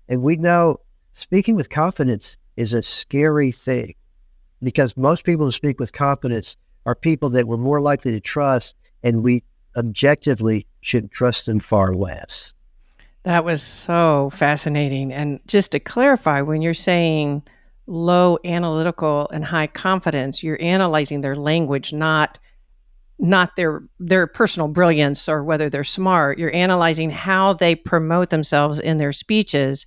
And we know speaking with confidence is a scary thing, because most people who speak with confidence are people that we're more likely to trust, and we objectively should trust them far less. That was so fascinating. And just to clarify, when you're saying low analytical and high confidence, you're analyzing their language, not their personal brilliance or whether they're smart. You're analyzing how they promote themselves in their speeches.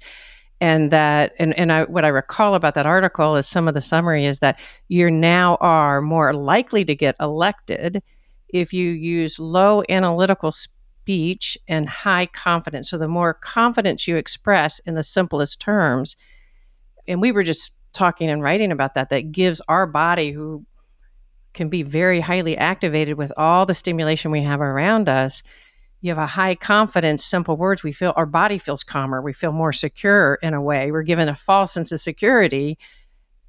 And what I recall about that article is some of the summary is that you now are more likely to get elected if you use low analytical speech and high confidence. So the more confidence you express in the simplest terms, and we were just talking and writing about that gives our body, who can be very highly activated with all the stimulation we have around us, you have a high confidence, simple words, we feel our body feels calmer. We feel more secure in a way. We're given a false sense of security.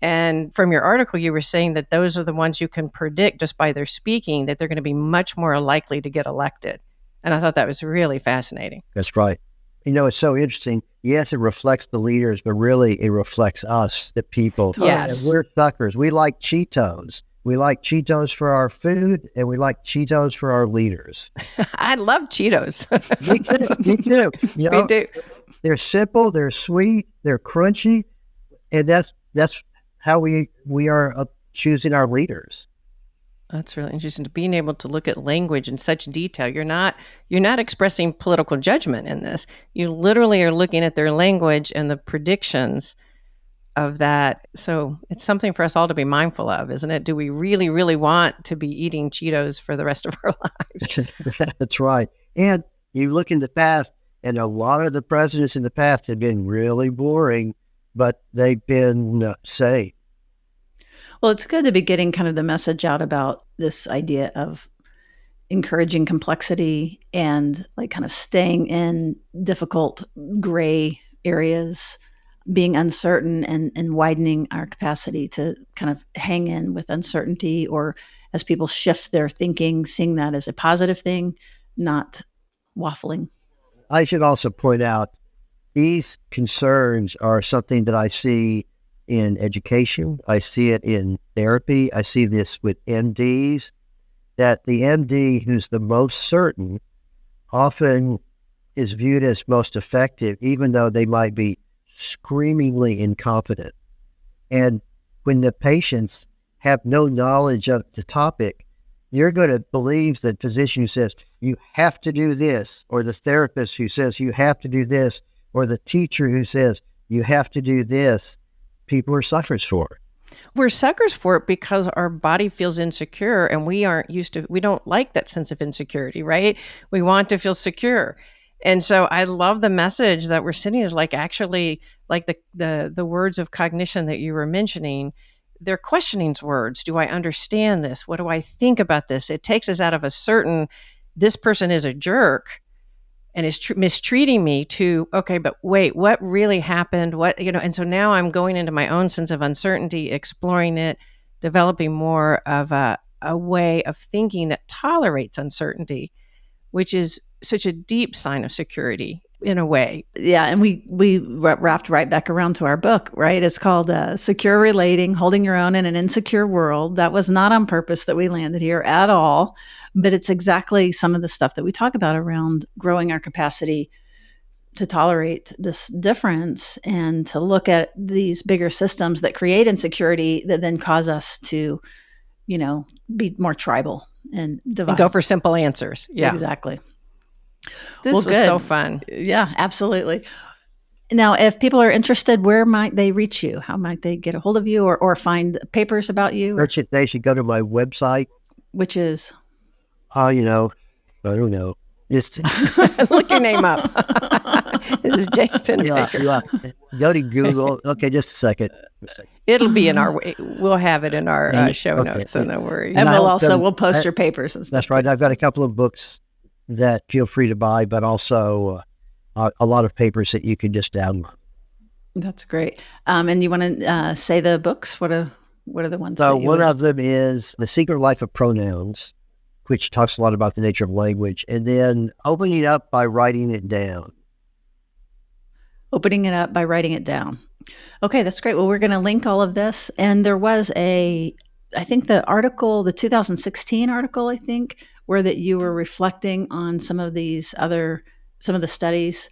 And from your article, you were saying that those are the ones you can predict just by their speaking, that they're going to be much more likely to get elected. And I thought that was really fascinating. That's right. It's so interesting. Yes, it reflects the leaders, but really it reflects us, the people. Yes. And we're suckers. We like Cheetos. We like Cheetos for our food, and we like Cheetos for our leaders. I love Cheetos. Me too. We do. They're simple, they're sweet, they're crunchy, and that's how we are choosing our leaders. That's really interesting. Being able to look at language in such detail. You're not expressing political judgment in this. You literally are looking at their language and the predictions of that. So it's something for us all to be mindful of, isn't it? Do we really, really want to be eating Cheetos for the rest of our lives? That's right. And you look in the past, and a lot of the presidents in the past have been really boring, but they've been sane. Well, it's good to be getting kind of the message out about this idea of encouraging complexity and like kind of staying in difficult gray areas, being uncertain and widening our capacity to kind of hang in with uncertainty, or as people shift their thinking, seeing that as a positive thing, not waffling. I should also point out, these concerns are something that I see in education. I see it in therapy. I see this with MDs, that the MD who's the most certain often is viewed as most effective, even though they might be screamingly incompetent. And when the patients have no knowledge of the topic, you're going to believe the physician who says, you have to do this, or the therapist who says, you have to do this, or the teacher who says, you have to do this. People are suckers for it. We're suckers for it because our body feels insecure, and we don't like that sense of insecurity, right? We want to feel secure. And so I love the message that we're sending is like actually like the words of cognition that you were mentioning. They're questioning words. Do I understand this? What do I think about this? It takes us out of a certain, this person is a jerk and is mistreating me, to, okay, but wait, what really happened? And so now I'm going into my own sense of uncertainty, exploring it, developing more of a way of thinking that tolerates uncertainty, which is such a deep sign of security in a way. Yeah, and we wrapped right back around to our book, right? It's called Secure Relating, Holding Your Own in an Insecure World. That was not on purpose that we landed here at all, but it's exactly some of the stuff that we talk about around growing our capacity to tolerate this difference and to look at these bigger systems that create insecurity that then cause us to, be more tribal and divide. And go for simple answers. Yeah, exactly. This was good. so fun. Yeah, absolutely. Now, if people are interested, where might they reach you? How might they get a hold of you or find papers about you? They should go to my website. Which is? I don't know. Look your name up. This is Jay Pennebaker. Yeah. Go to Google. Okay, just a second. It'll be in we'll have it in our show notes, so no worries. And we'll post your papers and stuff. That's right. I've got a couple of books that feel free to buy, but also a lot of papers that you can just download. That's great. And you want to say the books? What are the ones? So one of them is The Secret Life of Pronouns, which talks a lot about the nature of language, and then Opening It Up by Writing It Down. Opening It Up by Writing It Down. Okay, that's great. Well, we're going to link all of this. And there was I think the article, the 2016 article, I think, where that you were reflecting on some of the studies.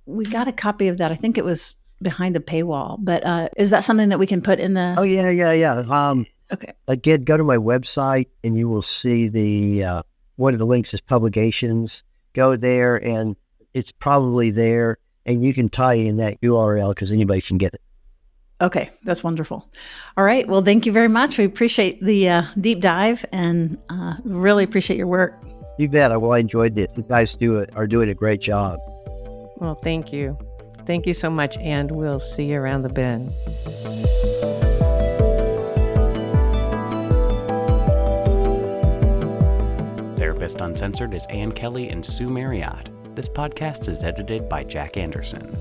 We got a copy of that. I think it was behind a paywall, but is that something that we can put in the? Oh, yeah. Okay. Again, go to my website and you will see the one of the links is publications. Go there and it's probably there, and you can tie in that URL because anybody can get it. Okay, that's wonderful. All right. Well, thank you very much. We appreciate the deep dive and really appreciate your work. You bet. I enjoyed it. You guys are doing a great job. Well, thank you. Thank you so much, and we'll see you around the bend. Therapist Uncensored is Ann Kelly and Sue Marriott. This podcast is edited by Jack Anderson.